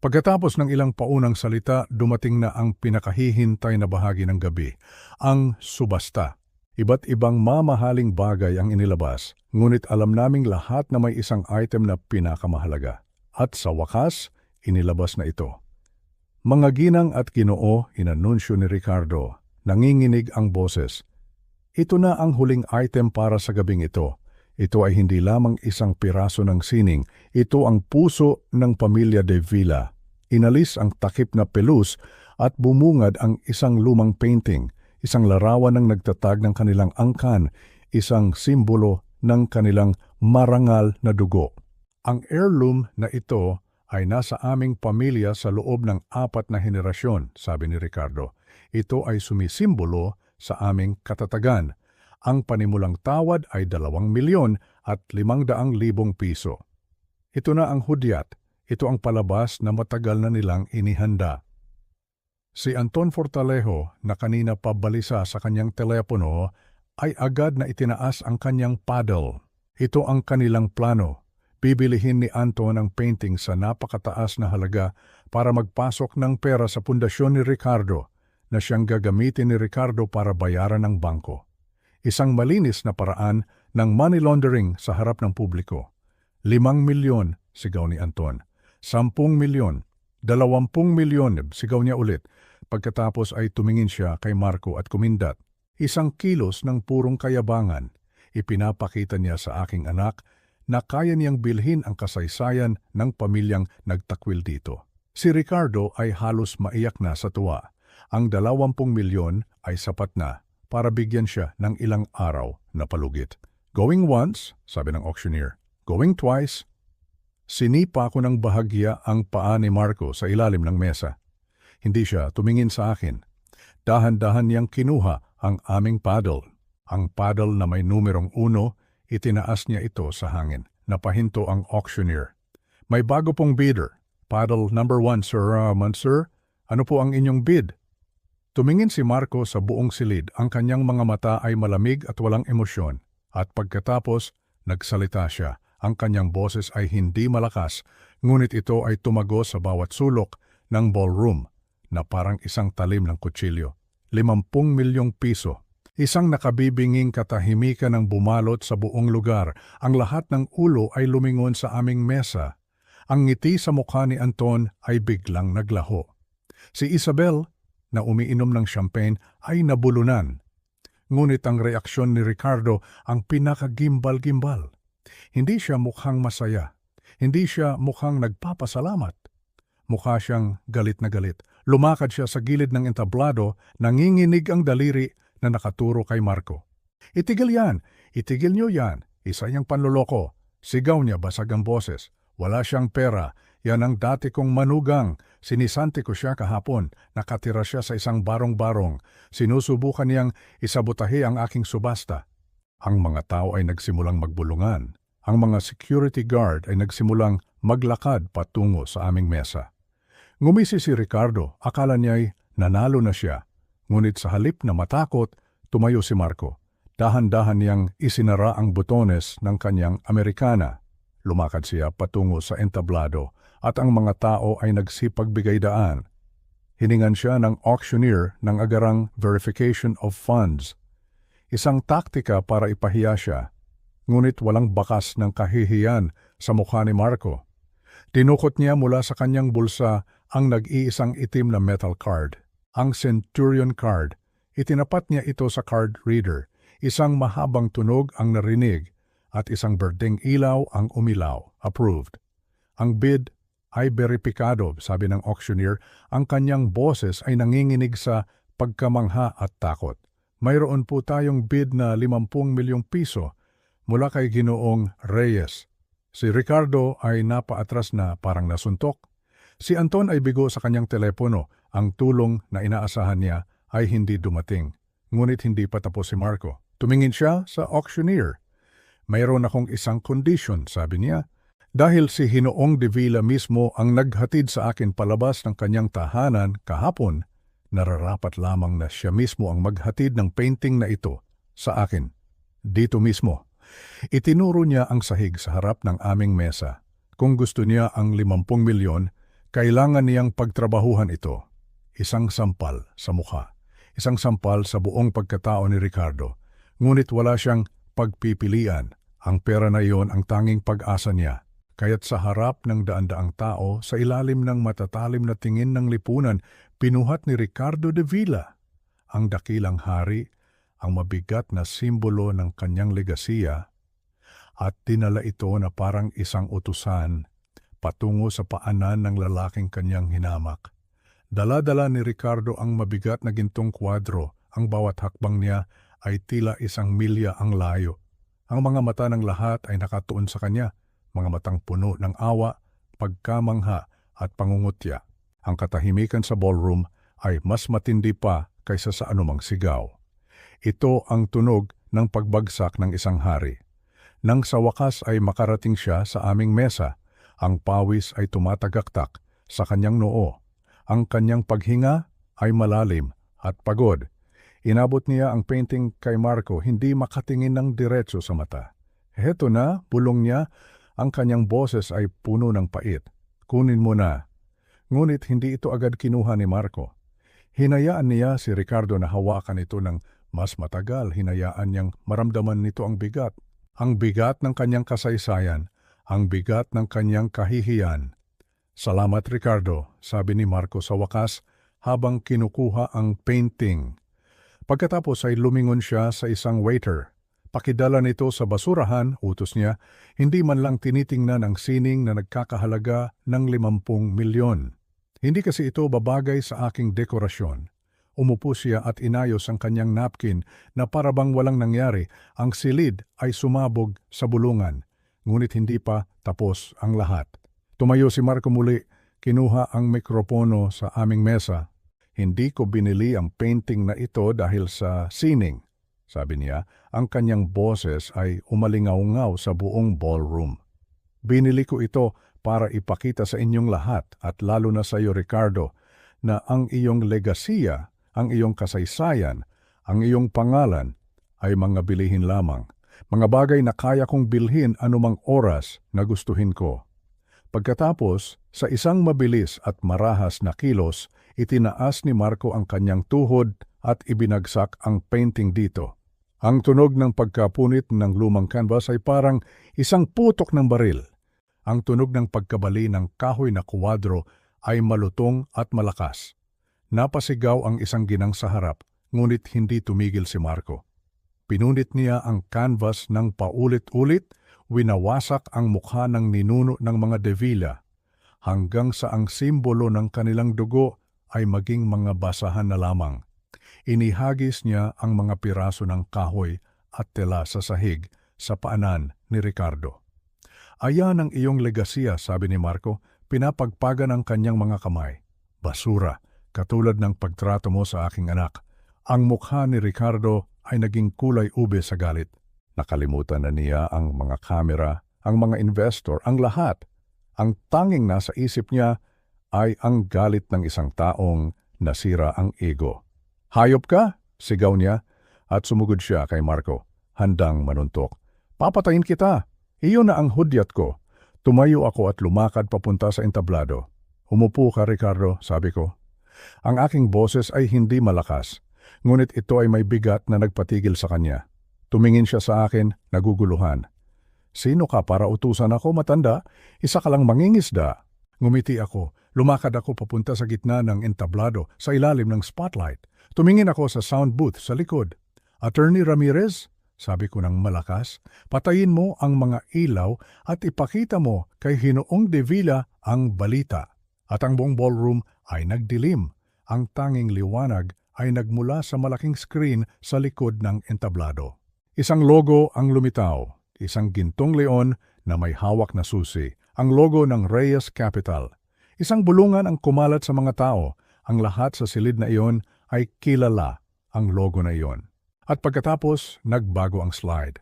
Pagkatapos ng ilang paunang salita, dumating na ang pinakahihintay na bahagi ng gabi, ang subasta. Iba't ibang mamahaling bagay ang inilabas, ngunit alam naming lahat na may isang item na pinakamahalaga. At sa wakas, inilabas na ito. Mga ginang at ginoo, inanunsyo ni Ricardo. Nanginginig ang boses. Ito na ang huling item para sa gabing ito. Ito ay hindi lamang isang piraso ng sining, ito ang puso ng pamilya De Villa. Inalis ang takip na pelus at bumungad ang isang lumang painting, isang larawan ng nagtatag ng kanilang angkan, isang simbolo ng kanilang marangal na dugo. Ang heirloom na ito ay nasa aming pamilya sa loob ng 4 na henerasyon, sabi ni Ricardo. Ito ay sumisimbolo sa aming katatagan. Ang panimulang tawad ay 2,000,000 at 500,000 piso. Ito na ang hudyat. Ito ang palabas na matagal na nilang inihanda. Si Anton Fortalejo na kanina pabalisa sa kanyang telepono ay agad na itinaas ang kanyang paddle. Ito ang kanilang plano. Bibilihin ni Anton ang painting sa napakataas na halaga para magpasok ng pera sa pundasyon ni Ricardo na siyang gagamitin ni Ricardo para bayaran ng bangko. Isang malinis na paraan ng money laundering sa harap ng publiko. 5,000,000, sigaw ni Anton. 10,000,000, 20,000,000, sigaw niya ulit. Pagkatapos ay tumingin siya kay Marco at kumindat. Isang kilos ng purong kayabangan. Ipinapakita niya sa aking anak na kaya niyang bilhin ang kasaysayan ng pamilyang nagtakwil dito. Si Ricardo ay halos maiyak na sa tuwa. Ang 20,000,000 ay sapat na para bigyan siya ng ilang araw na palugit. Going once, sabi ng auctioneer. Going twice. Sinipa ko ng bahagya ang paa ni Marco sa ilalim ng mesa. Hindi siya tumingin sa akin. Dahan-dahan niyang kinuha ang aming paddle. Ang paddle na may numerong 1, itinaas niya ito sa hangin. Napahinto ang auctioneer. May bago pong bidder. Paddle number 1, Sir Mansur. Ano po ang inyong bid? Tumingin si Marco sa buong silid. Ang kanyang mga mata ay malamig at walang emosyon. At pagkatapos, nagsalita siya. Ang kanyang boses ay hindi malakas, ngunit ito ay tumago sa bawat sulok ng ballroom na parang isang talim ng kutsilyo. 50,000,000 piso. Isang nakabibinging katahimikan ang bumalot sa buong lugar. Ang lahat ng ulo ay lumingon sa aming mesa. Ang ngiti sa mukha ni Anton ay biglang naglaho. Si Isabel, na umiinom ng champagne, ay nabulunan. Ngunit ang reaksyon ni Ricardo ang pinakagimbal-gimbal. Hindi siya mukhang masaya. Hindi siya mukhang nagpapasalamat. Mukha siyang galit na galit. Lumakad siya sa gilid ng entablado, nanginginig ang daliri na nakaturo kay Marco. Itigil yan! Itigil niyo yan! Isa niyang panloloko. Sigaw niya basag ang boses. Wala siyang pera. Yan ang dati kong manugang. Sinisanti ko siya kahapon. Nakatira siya sa isang barong-barong. Sinusubukan niyang isabotahe ang aking subasta. Ang mga tao ay nagsimulang magbulungan. Ang mga security guard ay nagsimulang maglakad patungo sa aming mesa. Ngumisi si Ricardo. Akala niya'y nanalo na siya. Ngunit sa halip na matakot, tumayo si Marco. Dahan-dahan niyang isinara ang butones ng kanyang Amerikana. Lumakad siya patungo sa entablado at ang mga tao ay nagsipagbigay daan. Hiningan siya ng auctioneer ng agarang verification of funds. Isang taktika para ipahiya siya, ngunit walang bakas ng kahihiyan sa mukha ni Marco. Tinukot niya mula sa kanyang bulsa ang nag-iisang itim na metal card. Ang Centurion card. Itinapat niya ito sa card reader. Isang mahabang tunog ang narinig at isang berdeng ilaw ang umilaw. Approved. Ang bid ay beripikado, sabi ng auctioneer. Ang kanyang boses ay nanginginig sa pagkamangha at takot. Mayroon po tayong bid na 50 milyong piso mula kay Ginoong Reyes. Si Ricardo ay napaatras na parang nasuntok. Si Anton ay bigo sa kanyang telepono. Ang tulong na inaasahan niya ay hindi dumating. Ngunit hindi pa tapos si Marco. Tumingin siya sa auctioneer. Mayroon akong isang condition, sabi niya. Dahil si Ginoong de Villa mismo ang naghatid sa akin palabas ng kanyang tahanan kahapon, nararapat lamang na siya mismo ang maghatid ng painting na ito sa akin. Dito mismo. Itinuro niya ang sahig sa harap ng aming mesa. Kung gusto niya ang 50 milyon, kailangan niyang pagtrabahuhan ito. Isang sampal sa mukha. Isang sampal sa buong pagkatao ni Ricardo. Ngunit wala siyang pagpipilian. Ang pera na iyon ang tanging pag-asa niya. Kaya't sa harap ng daan-daang tao, sa ilalim ng matatalim na tingin ng lipunan, pinuhat ni Ricardo de Villa ang dakilang hari, ang mabigat na simbolo ng kanyang legasiya, at dinala ito na parang isang utusan patungo sa paanan ng lalaking kanyang hinamak. Dala-dala ni Ricardo ang mabigat na gintong kwadro. Ang bawat hakbang niya ay tila 1 milya ang layo. Ang mga mata ng lahat ay nakatuon sa kanya, mga matang puno ng awa, pagkamangha at pangungutya. Ang katahimikan sa ballroom ay mas matindi pa kaysa sa anumang sigaw. Ito ang tunog ng pagbagsak ng isang hari. Nang sa wakas ay makarating siya sa aming mesa, ang pawis ay tumatagaktak sa kanyang noo. Ang kanyang paghinga ay malalim at pagod. Inabot niya ang painting kay Marco, hindi makatingin ng diretso sa mata. Heto na, bulong niya, ang kanyang boses ay puno ng pait. Kunin mo na. Ngunit hindi ito agad kinuha ni Marco. Hinayaan niya si Ricardo na hawakan ito ng mas matagal. Hinayaan niyang maramdaman nito ang bigat. Ang bigat ng kanyang kasaysayan, ang bigat ng kanyang kahihiyan. Salamat Ricardo, sabi ni Marco sa wakas habang kinukuha ang painting. Pagkatapos ay lumingon siya sa isang waiter. Pakidala nito sa basurahan, utos niya, hindi man lang tinitingnan ang sining na nagkakahalaga ng 50 milyon. Hindi kasi ito babagay sa aking dekorasyon. Umupo siya at inayos ang kanyang napkin na parabang walang nangyari. Ang silid ay sumabog sa bulungan, ngunit hindi pa tapos ang lahat. Tumayo si Marco muli, kinuha ang mikropono sa aming mesa. Hindi ko binili ang painting na ito dahil sa sining, sabi niya. Ang kanyang boses ay umalingaw-ngaw sa buong ballroom. Binili ko ito para ipakita sa inyong lahat at lalo na sa iyo Ricardo na ang iyong legasiya, ang iyong kasaysayan, ang iyong pangalan ay mga bilihin lamang. Mga bagay na kaya kong bilhin anumang oras na gustuhin ko. Pagkatapos, sa isang mabilis at marahas na kilos, itinaas ni Marco ang kanyang tuhod at ibinagsak ang painting dito. Ang tunog ng pagkapunit ng lumang canvas ay parang isang putok ng baril. Ang tunog ng pagkabali ng kahoy na kuwadro ay malutong at malakas. Napasigaw ang isang ginang sa harap, ngunit hindi tumigil si Marco. Pinunit niya ang canvas ng paulit-ulit, winawasak ang mukha ng ninuno ng mga De Villa, hanggang sa ang simbolo ng kanilang dugo ay maging mga basahan na lamang. Inihagis niya ang mga piraso ng kahoy at tela sa sahig sa paanan ni Ricardo. Ayan ang iyong legasiya, sabi ni Marco, pinapagpagan ang kanyang mga kamay. Basura, katulad ng pagtrato mo sa aking anak. Ang mukha ni Ricardo ay naging kulay ube sa galit. Nakalimutan na niya ang mga kamera, ang mga investor, ang lahat. Ang tanging nasa isip niya ay ang galit ng isang taong nasira ang ego. Hayop ka? Sigaw niya at sumugod siya kay Marco, handang manuntok. Papatayin kita! Iyon na ang hudyat ko. Tumayo ako at lumakad papunta sa entablado. Umupo ka, Ricardo, sabi ko. Ang aking boses ay hindi malakas, ngunit ito ay may bigat na nagpatigil sa kanya. Tumingin siya sa akin, naguguluhan. Sino ka para utusan ako, matanda? Isa ka lang mangingisda. Ngumiti ako. Lumakad ako papunta sa gitna ng entablado sa ilalim ng spotlight. Tumingin ako sa sound booth sa likod. Attorney Ramirez, sabi ko ng malakas, patayin mo ang mga ilaw at ipakita mo kay Ginoong De Villa ang balita. At ang buong ballroom ay nagdilim. Ang tanging liwanag ay nagmula sa malaking screen sa likod ng entablado. Isang logo ang lumitaw, isang gintong leon na may hawak na susi, ang logo ng Reyes Capital. Isang bulungan ang kumalat sa mga tao. Ang lahat sa silid na iyon ay kilala ang logo na iyon. At pagkatapos, nagbago ang slide.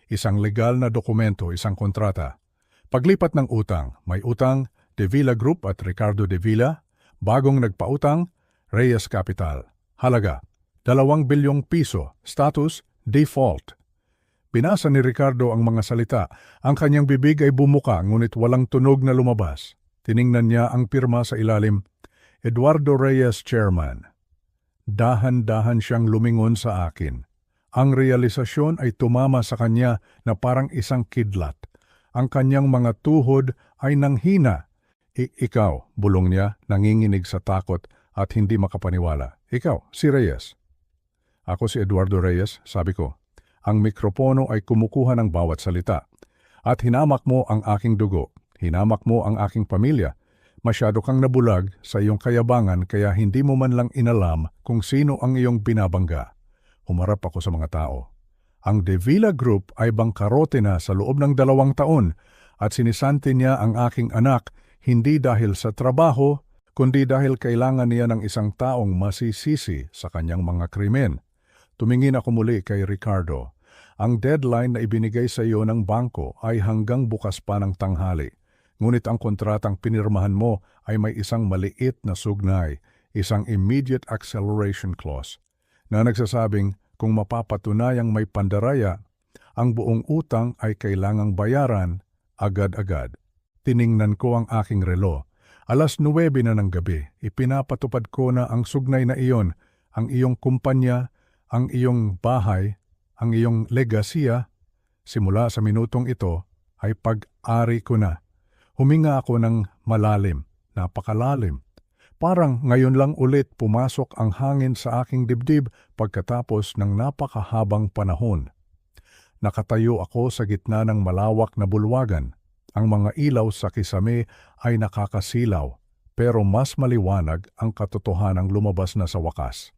Isang legal na dokumento, isang kontrata. Paglipat ng utang, may utang, De Villa Group at Ricardo De Villa. Bagong nagpautang, Reyes Capital. Halaga, 2 bilyong piso. Status, default. Binasa ni Ricardo ang mga salita. Ang kanyang bibig ay bumuka, ngunit walang tunog na lumabas. Tiningnan niya ang pirma sa ilalim. Eduardo Reyes, Chairman. Dahan-dahan siyang lumingon sa akin. Ang realisasyon ay tumama sa kanya na parang isang kidlat. Ang kanyang mga tuhod ay nanghina. Ikaw, bulong niya, nanginginig sa takot at hindi makapaniwala. Ikaw, si Reyes. Ako si Eduardo Reyes, sabi ko. Ang mikropono ay kumukuha ng bawat salita. At hinamak mo ang aking dugo. Hinamak mo ang aking pamilya. Masyado kang nabulag sa iyong kayabangan kaya hindi mo man lang inalam kung sino ang iyong binabangga. Humarap ako sa mga tao. Ang De Villa Group ay bangkarote na sa loob ng 2 taon at sinisanti niya ang aking anak hindi dahil sa trabaho, kundi dahil kailangan niya ng isang taong masisisi sa kanyang mga krimen. Tumingin ako muli kay Ricardo. Ang deadline na ibinigay sa iyo ng bangko ay hanggang bukas pa ng tanghali. Ngunit ang kontratang pinirmahan mo ay may isang maliit na sugnay, isang immediate acceleration clause, na nagsasabing kung mapapatunayang may pandaraya, ang buong utang ay kailangang bayaran agad-agad. Tiningnan ko ang aking relo. 9:09 na ng gabi. Ipinapatupad ko na ang sugnay na iyon, ang iyong kumpanya, ang iyong bahay, ang iyong legasiya. Simula sa minutong ito ay pag-ari ko na. Huminga ako ng malalim, napakalalim. Parang ngayon lang ulit pumasok ang hangin sa aking dibdib pagkatapos ng napakahabang panahon. Nakatayo ako sa gitna ng malawak na bulwagan. Ang mga ilaw sa kisame ay nakakasilaw, pero mas maliwanag ang katotohanang lumabas na sa wakas.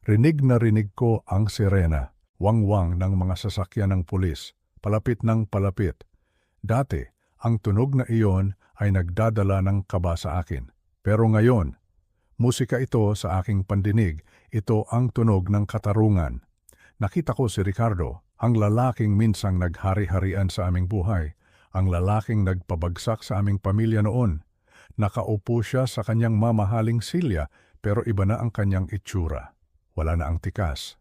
Rinig na rinig ko ang sirena, wangwang ng mga sasakyan ng pulis, palapit ng palapit. Dati, ang tunog na iyon ay nagdadala ng kaba sa akin. Pero ngayon, musika ito sa aking pandinig, ito ang tunog ng katarungan. Nakita ko si Ricardo, ang lalaking minsang naghari-harian sa aming buhay, ang lalaking nagpabagsak sa aming pamilya noon. Nakaupo siya sa kanyang mamahaling silya, pero iba na ang kanyang itsura. Wala na ang tikas.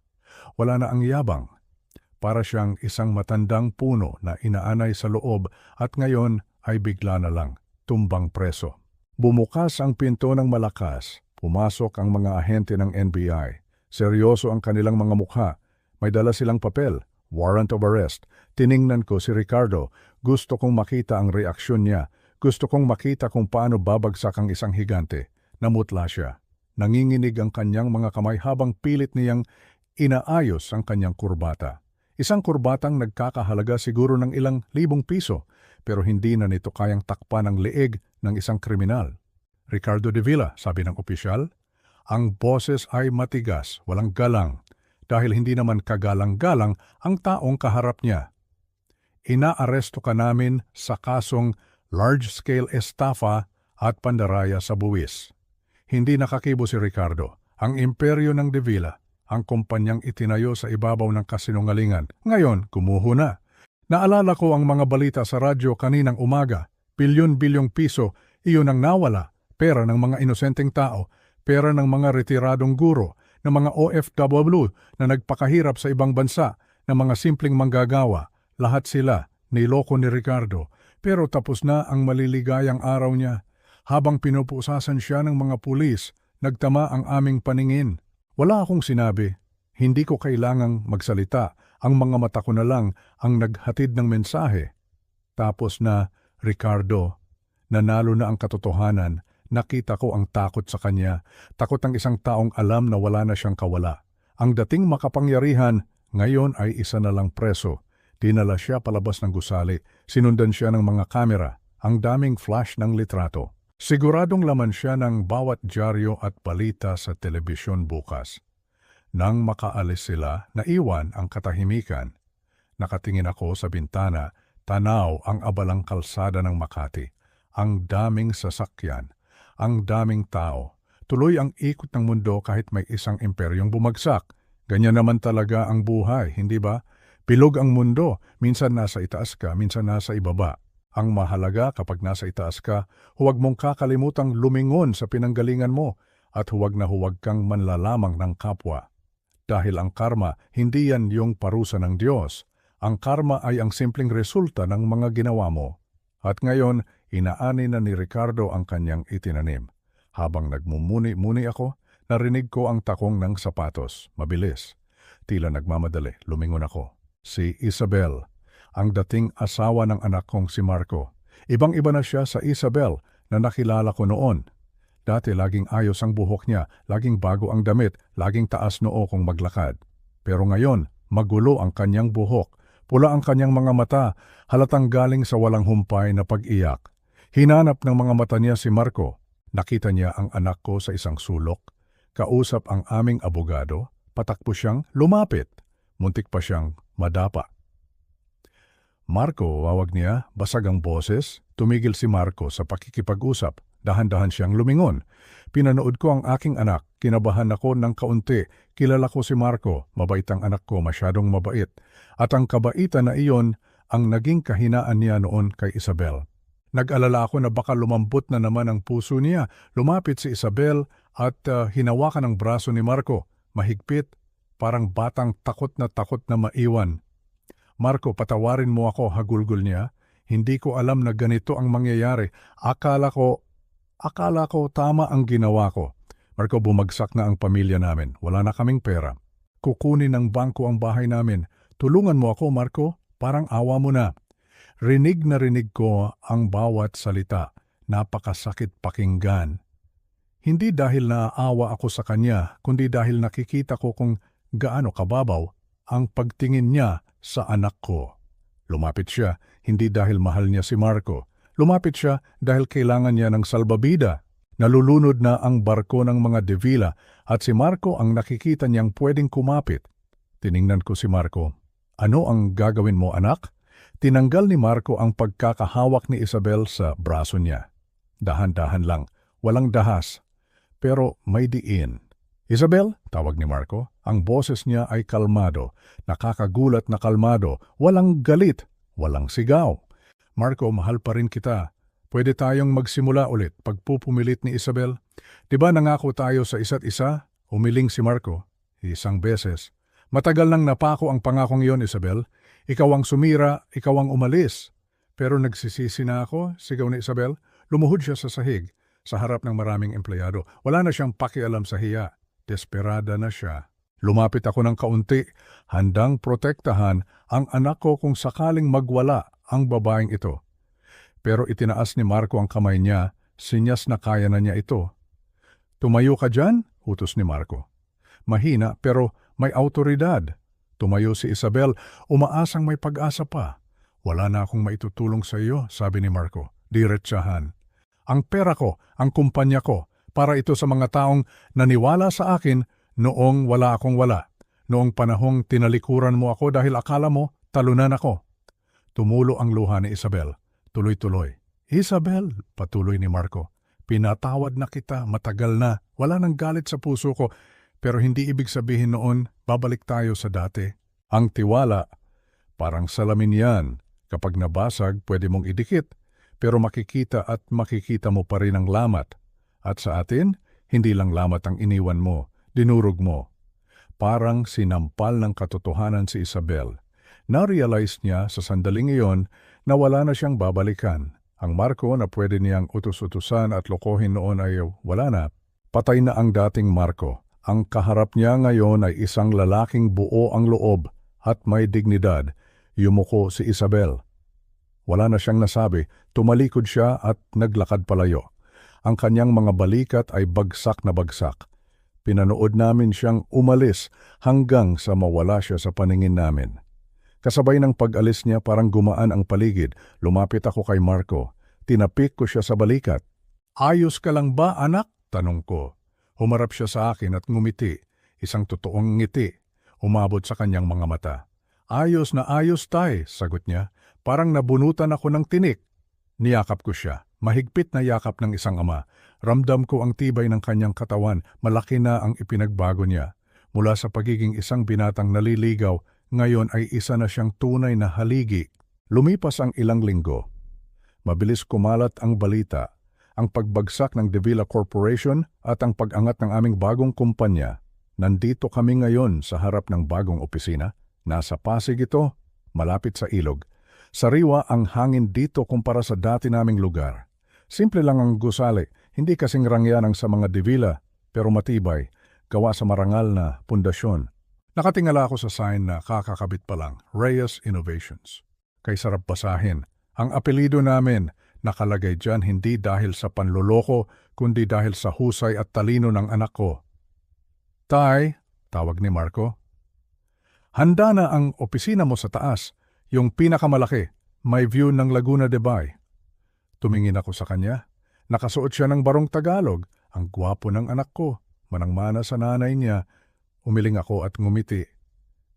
Wala na ang yabang. Para siyang isang matandang puno na inaanay sa loob at ngayon ay bigla na lang tumbang preso. Bumukas ang pinto ng malakas. Pumasok ang mga ahente ng NBI. Seryoso ang kanilang mga mukha. May dala silang papel, warrant of arrest. Tiningnan ko si Ricardo. Gusto kong makita ang reaksyon niya. Gusto kong makita kung paano babagsak ang isang higante. Namutla siya. Nanginginig ang kanyang mga kamay habang pilit niyang inaayos ang kanyang kurbata. Isang kurbatang nagkakahalaga siguro ng ilang libong piso, pero hindi na nito kayang takpan ang leeg ng isang kriminal. Ricardo de Villa, sabi ng opisyal, ang boses ay matigas, walang galang, dahil hindi naman kagalang-galang ang taong kaharap niya. Inaaresto ka namin sa kasong large-scale estafa at pandaraya sa buwis. Hindi nakakibo si Ricardo. Ang imperyo ng de Villa, ang kumpanyang itinayo sa ibabaw ng kasinungalingan, ngayon kumuho na. Naalala ko ang mga balita sa radyo kaninang umaga. Bilyon-bilyong piso, iyon ang nawala. Pera ng mga inosenteng tao, pera ng mga retiradong guro, ng mga OFW na nagpakahirap sa ibang bansa, ng mga simpleng manggagawa. Lahat sila niloko ni Ricardo. Pero tapos na ang maliligayang araw niya. Habang pinupusasan siya ng mga pulis, nagtama ang aming paningin. Wala akong sinabi. Hindi ko kailangang magsalita. Ang mga mata ko na lang ang naghatid ng mensahe. Tapos na, Ricardo, nanalo na ang katotohanan. Nakita ko ang takot sa kanya. Takot ang isang taong alam na wala na siyang kawala. Ang dating makapangyarihan, ngayon ay isa na lang preso. Dinala siya palabas ng gusali. Sinundan siya ng mga kamera. Ang daming flash ng litrato. Siguradong laman siya ng bawat dyaryo at balita sa telebisyon bukas. Nang makaalis sila, naiwan ang katahimikan. Nakatingin ako sa bintana, tanaw ang abalang kalsada ng Makati. Ang daming sasakyan, ang daming tao. Tuloy ang ikot ng mundo kahit may isang imperyong bumagsak. Ganyan naman talaga ang buhay, hindi ba? Bilog ang mundo, minsan nasa itaas ka, minsan nasa ibaba. Ang mahalaga kapag nasa itaas ka, huwag mong kakalimutang lumingon sa pinanggalingan mo at huwag na huwag kang manlalamang ng kapwa. Dahil ang karma, hindi yan yung parusa ng Diyos. Ang karma ay ang simpleng resulta ng mga ginawa mo. At ngayon, inaani na ni Ricardo ang kanyang itinanim. Habang nagmumuni-muni ako, narinig ko ang takong ng sapatos. Mabilis. Tila nagmamadali, lumingon ako. Si Isabel, ang dating asawa ng anak kong si Marco. Ibang-iba na siya sa Isabel na nakilala ko noon. Dati laging ayos ang buhok niya, laging bago ang damit, laging taas noo kung maglakad. Pero ngayon, magulo ang kanyang buhok. Pula ang kanyang mga mata, halatang galing sa walang humpay na pag-iyak. Hinanap ng mga mata niya si Marco. Nakita niya ang anak ko sa isang sulok. Kausap ang aming abogado, patakbo siyang lumapit. Muntik pa siyang madapa. Marco, wawag niya, basag ang boses. Tumigil si Marco sa pakikipag-usap. Dahan-dahan siyang lumingon. Pinanood ko ang aking anak. Kinabahan ako ng kaunti. Kilala ko si Marco. Mabait ang anak ko, masyadong mabait. At ang kabaitan na iyon ang naging kahinaan niya noon kay Isabel. Nag-alala ako na baka lumambot na naman ang puso niya. Lumapit si Isabel at hinawakan ang braso ni Marco. Mahigpit, parang batang takot na maiwan. Marco, patawarin mo ako, hagulgol niya. Hindi ko alam na ganito ang mangyayari. Akala ko tama ang ginawa ko. Marco, bumagsak na ang pamilya namin. Wala na kaming pera. Kukunin ng bangko ang bahay namin. Tulungan mo ako, Marco. Parang awa mo na. Rinig na rinig ko ang bawat salita. Napakasakit pakinggan. Hindi dahil naaawa ako sa kanya, kundi dahil nakikita ko kung gaano kababaw ang pagtingin niya sa anak ko. Lumapit siya, hindi dahil mahal niya si Marco. Lumapit siya dahil kailangan niya ng salbabida. Nalulunod na ang barko ng mga de Villa at si Marco ang nakikita niyang pwedeng kumapit. Tiningnan ko si Marco. Ano ang gagawin mo, anak? Tinanggal ni Marco ang pagkakahawak ni Isabel sa braso niya. Dahan-dahan lang, walang dahas. Pero may diin. Isabel, tawag ni Marco. Ang boses niya ay kalmado, nakakagulat na kalmado, walang galit, walang sigaw. Marco, mahal pa rin kita. Pwede tayong magsimula ulit pagpupumilit ni Isabel. Diba nangako tayo sa isa't isa? Umiling si Marco. Isang beses. Matagal nang napako ang pangakong iyon, Isabel. Ikaw ang sumira, ikaw ang umalis. Pero nagsisisi na ako, sigaw ni Isabel. Lumuhod siya sa sahig, sa harap ng maraming empleyado. Wala na siyang pakialam sa hiya. Desperada na siya. Lumapit ako ng kaunti, handang protektahan ang anak ko kung sakaling magwala ang babaeng ito. Pero itinaas ni Marco ang kamay niya, sinyas na kaya na niya ito. Tumayo ka dyan, utos ni Marco. Mahina pero may autoridad. Tumayo si Isabel, umaasang may pag-asa pa. Wala na akong maitutulong sa iyo, sabi ni Marco. Diretsahan. Ang pera ko, ang kumpanya ko, para ito sa mga taong naniwala sa akin noong wala akong wala. Noong panahong tinalikuran mo ako dahil akala mo talunan ako. Tumulo ang luha ni Isabel. Tuloy-tuloy. Isabel, patuloy ni Marco. Pinatawad na kita, matagal na. Wala nang galit sa puso ko. Pero hindi ibig sabihin noon, babalik tayo sa dati. Ang tiwala, parang salamin yan. Kapag nabasag, pwede mong idikit. Pero makikita at makikita mo pa rin ang lamat. At sa atin, hindi lang lamat ang iniwan mo, dinurog mo. Parang sinampal ng katotohanan si Isabel. Na-realize niya sa sandaling iyon na wala na siyang babalikan. Ang Marco na pwede niyang utus-utusan at lokohin noon ay wala na. Patay na ang dating Marco. Ang kaharap niya ngayon ay isang lalaking buo ang loob at may dignidad. Yumuko si Isabel. Wala na siyang nasabi, tumalikod siya at naglakad palayo. Ang kanyang mga balikat ay bagsak na bagsak. Pinanood namin siyang umalis hanggang sa mawala siya sa paningin namin. Kasabay ng pag-alis niya parang gumaan ang paligid. Lumapit ako kay Marco. Tinapik ko siya sa balikat. Ayos ka lang ba, anak? Tanong ko. Humarap siya sa akin at ngumiti. Isang totoong ngiti. Umabot sa kanyang mga mata. Ayos na ayos, tay, sagot niya. Parang nabunutan ako ng tinik. Niyakap ko siya. Mahigpit na yakap ng isang ama. Ramdam ko ang tibay ng kanyang katawan. Malaki na ang ipinagbago niya. Mula sa pagiging isang binatang naliligaw, ngayon ay isa na siyang tunay na haligi. Lumipas ang ilang linggo. Mabilis kumalat ang balita. Ang pagbagsak ng Davila Corporation at ang pag-angat ng aming bagong kumpanya. Nandito kami ngayon sa harap ng bagong opisina. Nasa Pasig ito, malapit sa ilog. Sariwa ang hangin dito kumpara sa dati naming lugar. Simple lang ang gusali, hindi kasing rangyanang sa mga Davila, pero matibay, gawa sa marangal na pundasyon. Nakatingala ako sa sign na kakakabit pa lang, Reyes Innovations. Kay sarap basahin. Ang apelido namin, nakalagay dyan hindi dahil sa panloloko, kundi dahil sa husay at talino ng anak ko. Tay, tawag ni Marco. Handa na ang opisina mo sa taas, yung pinakamalaki, may view ng Laguna de Bay. Tumingin ako sa kanya. Nakasuot siya ng barong Tagalog, ang gwapo ng anak ko, manang-mana sa nanay niya. Umiling ako at ngumiti.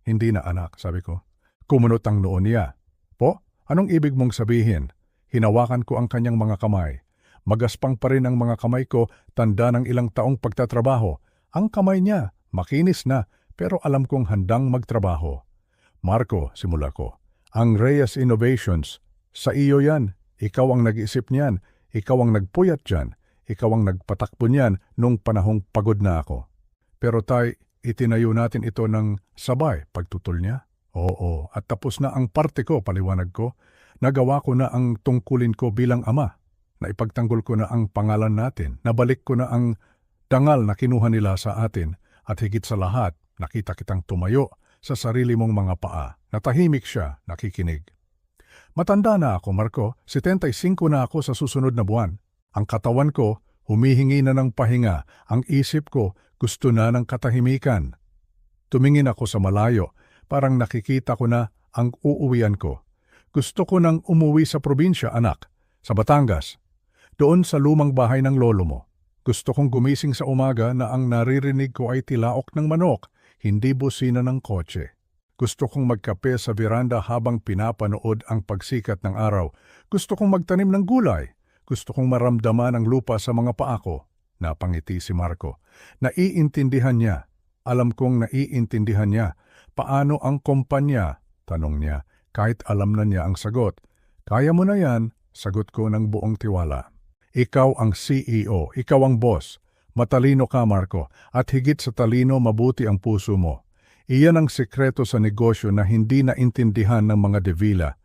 Hindi na anak, sabi ko. Kumunot ang noo niya. Po, anong ibig mong sabihin? Hinawakan ko ang kanyang mga kamay. Magaspang pa rin ang mga kamay ko, tanda ng ilang taong pagtatrabaho. Ang kamay niya, makinis na, pero alam kong handang magtrabaho. Marco, simula ko, ang Reyes Innovations, sa iyo yan. Ikaw ang nag-isip niyan. Ikaw ang nagpuyat dyan. Ikaw ang nagpatakbo niyan nung panahong pagod na ako. Pero tay, itinayo natin ito ng sabay, pagtutol niya. Oo, at tapos na ang parte ko, paliwanag ko. Nagawa ko na ang tungkulin ko bilang ama. Naipagtanggol ko na ang pangalan natin. Nabalik ko na ang dangal na kinuha nila sa atin. At higit sa lahat, nakita kitang tumayo sa sarili mong mga paa. Natahimik siya, nakikinig. Matanda na ako, Marco. 75 na ako sa susunod na buwan. Ang katawan ko, humihingi na ng pahinga. Ang isip ko, gusto na ng katahimikan. Tumingin ako sa malayo, parang nakikita ko na ang uuwian ko. Gusto ko nang umuwi sa probinsya, anak, sa Batangas. Doon sa lumang bahay ng lolo mo. Gusto kong gumising sa umaga na ang naririnig ko ay tilaok ng manok, hindi busina ng kotse. Gusto kong magkape sa veranda habang pinapanood ang pagsikat ng araw. Gusto kong magtanim ng gulay. Gusto kong maramdaman ang lupa sa mga paa ko. Napangiti si Marco. Naiintindihan niya. Alam kong naiintindihan niya. Paano ang kumpanya? Tanong niya. Kahit alam na niya ang sagot. Kaya mo na yan, sagot ko ng buong tiwala. Ikaw ang CEO, ikaw ang boss. Matalino ka, Marco, at higit sa talino mabuti ang puso mo. Iyan ang sekreto sa negosyo na hindi naintindihan ng mga Davila.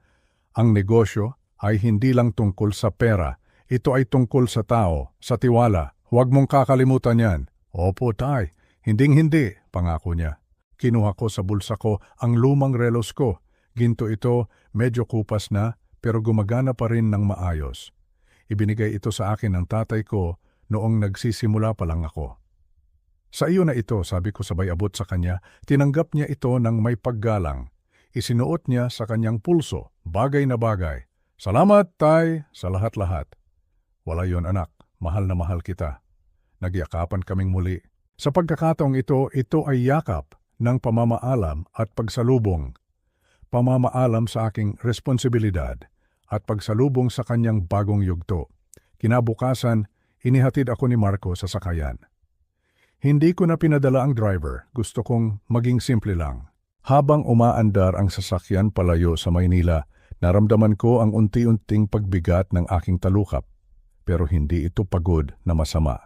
Ang negosyo ay hindi lang tungkol sa pera. Ito ay tungkol sa tao, sa tiwala. Huwag mong kakalimutan yan. Opo, tay. Hinding-hindi, pangako niya. Kinuha ko sa bulsa ko ang lumang relos ko. Ginto ito, medyo kupas na, pero gumagana pa rin ng maayos. Ibinigay ito sa akin ng tatay ko noong nagsisimula pa lang ako. Sa iyo na ito, sabi ko sabay abot sa kanya. Tinanggap niya ito ng may paggalang. Isinuot niya sa kanyang pulso, bagay na bagay. Salamat, tay, sa lahat-lahat. Wala yon anak, mahal na mahal kita. Nagyakapan kaming muli. Sa pagkakataong ito ay yakap ng pamamaalam at pagsalubong. Pamamaalam sa aking responsibilidad at pagsalubong sa kanyang bagong yugto. Kinabukasan, inihatid ako ni Marco sa sakayan. Hindi ko na pinadala ang driver, gusto kong maging simple lang. Habang umaandar ang sasakyan palayo sa Maynila, naramdaman ko ang unti-unting pagbigat ng aking talukap. Pero hindi ito pagod na masama.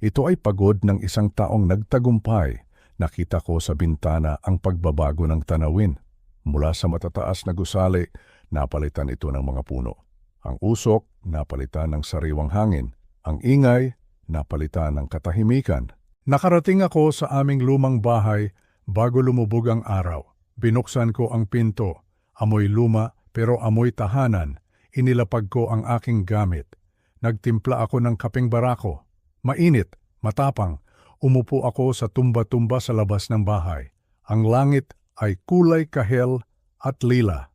Ito ay pagod ng isang taong nagtagumpay. Nakita ko sa bintana ang pagbabago ng tanawin. Mula sa matataas na gusali, napalitan ito ng mga puno. Ang usok, napalitan ng sariwang hangin. Ang ingay, napalitan ng katahimikan. Nakarating ako sa aming lumang bahay bago lumubog ang araw. Binuksan ko ang pinto. Amoy luma pero amoy tahanan. Inilapag ko ang aking gamit. Nagtimpla ako ng kapeng barako. Mainit, matapang. Umupo ako sa tumba-tumba sa labas ng bahay. Ang langit ay kulay kahel at lila.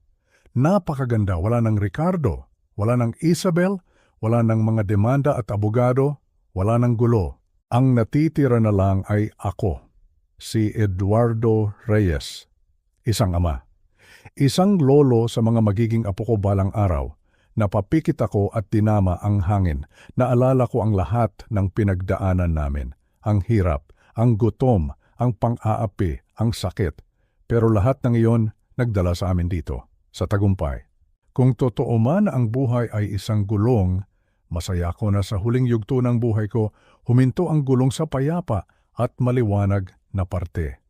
Napakaganda, wala ng Ricardo, wala ng Isabel, wala ng mga demanda at abogado, wala ng gulo. Ang natitira na lang ay ako, si Eduardo Reyes, isang ama. Isang lolo sa mga magiging apo ko balang araw. Napapikit ako at dinama ang hangin. Naalala ko ang lahat ng pinagdaanan namin. Ang hirap, ang gutom, ang pang-aapi, ang sakit. Pero lahat ng iyon nagdala sa amin dito, sa tagumpay. Kung totoo man ang buhay ay isang gulong, masaya ko na sa huling yugto ng buhay ko, huminto ang gulong sa payapa at maliwanag na parte.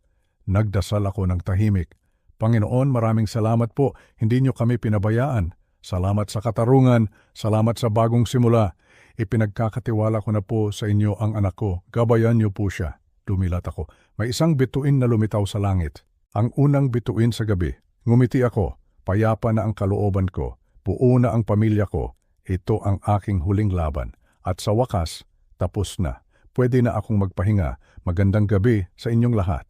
Nagdasal ako ng tahimik. Panginoon, maraming salamat po, hindi niyo kami pinabayaan. Salamat sa katarungan, salamat sa bagong simula. Ipinagkakatiwala ko na po sa inyo ang anak ko. Gabayan niyo po siya. Dumilat ako. May isang bituin na lumitaw sa langit. Ang unang bituin sa gabi. Ngumiti ako. Payapa na ang kalooban ko. Buo na ang pamilya ko. Ito ang aking huling laban. At sa wakas, tapos na. Pwede na akong magpahinga. Magandang gabi sa inyong lahat.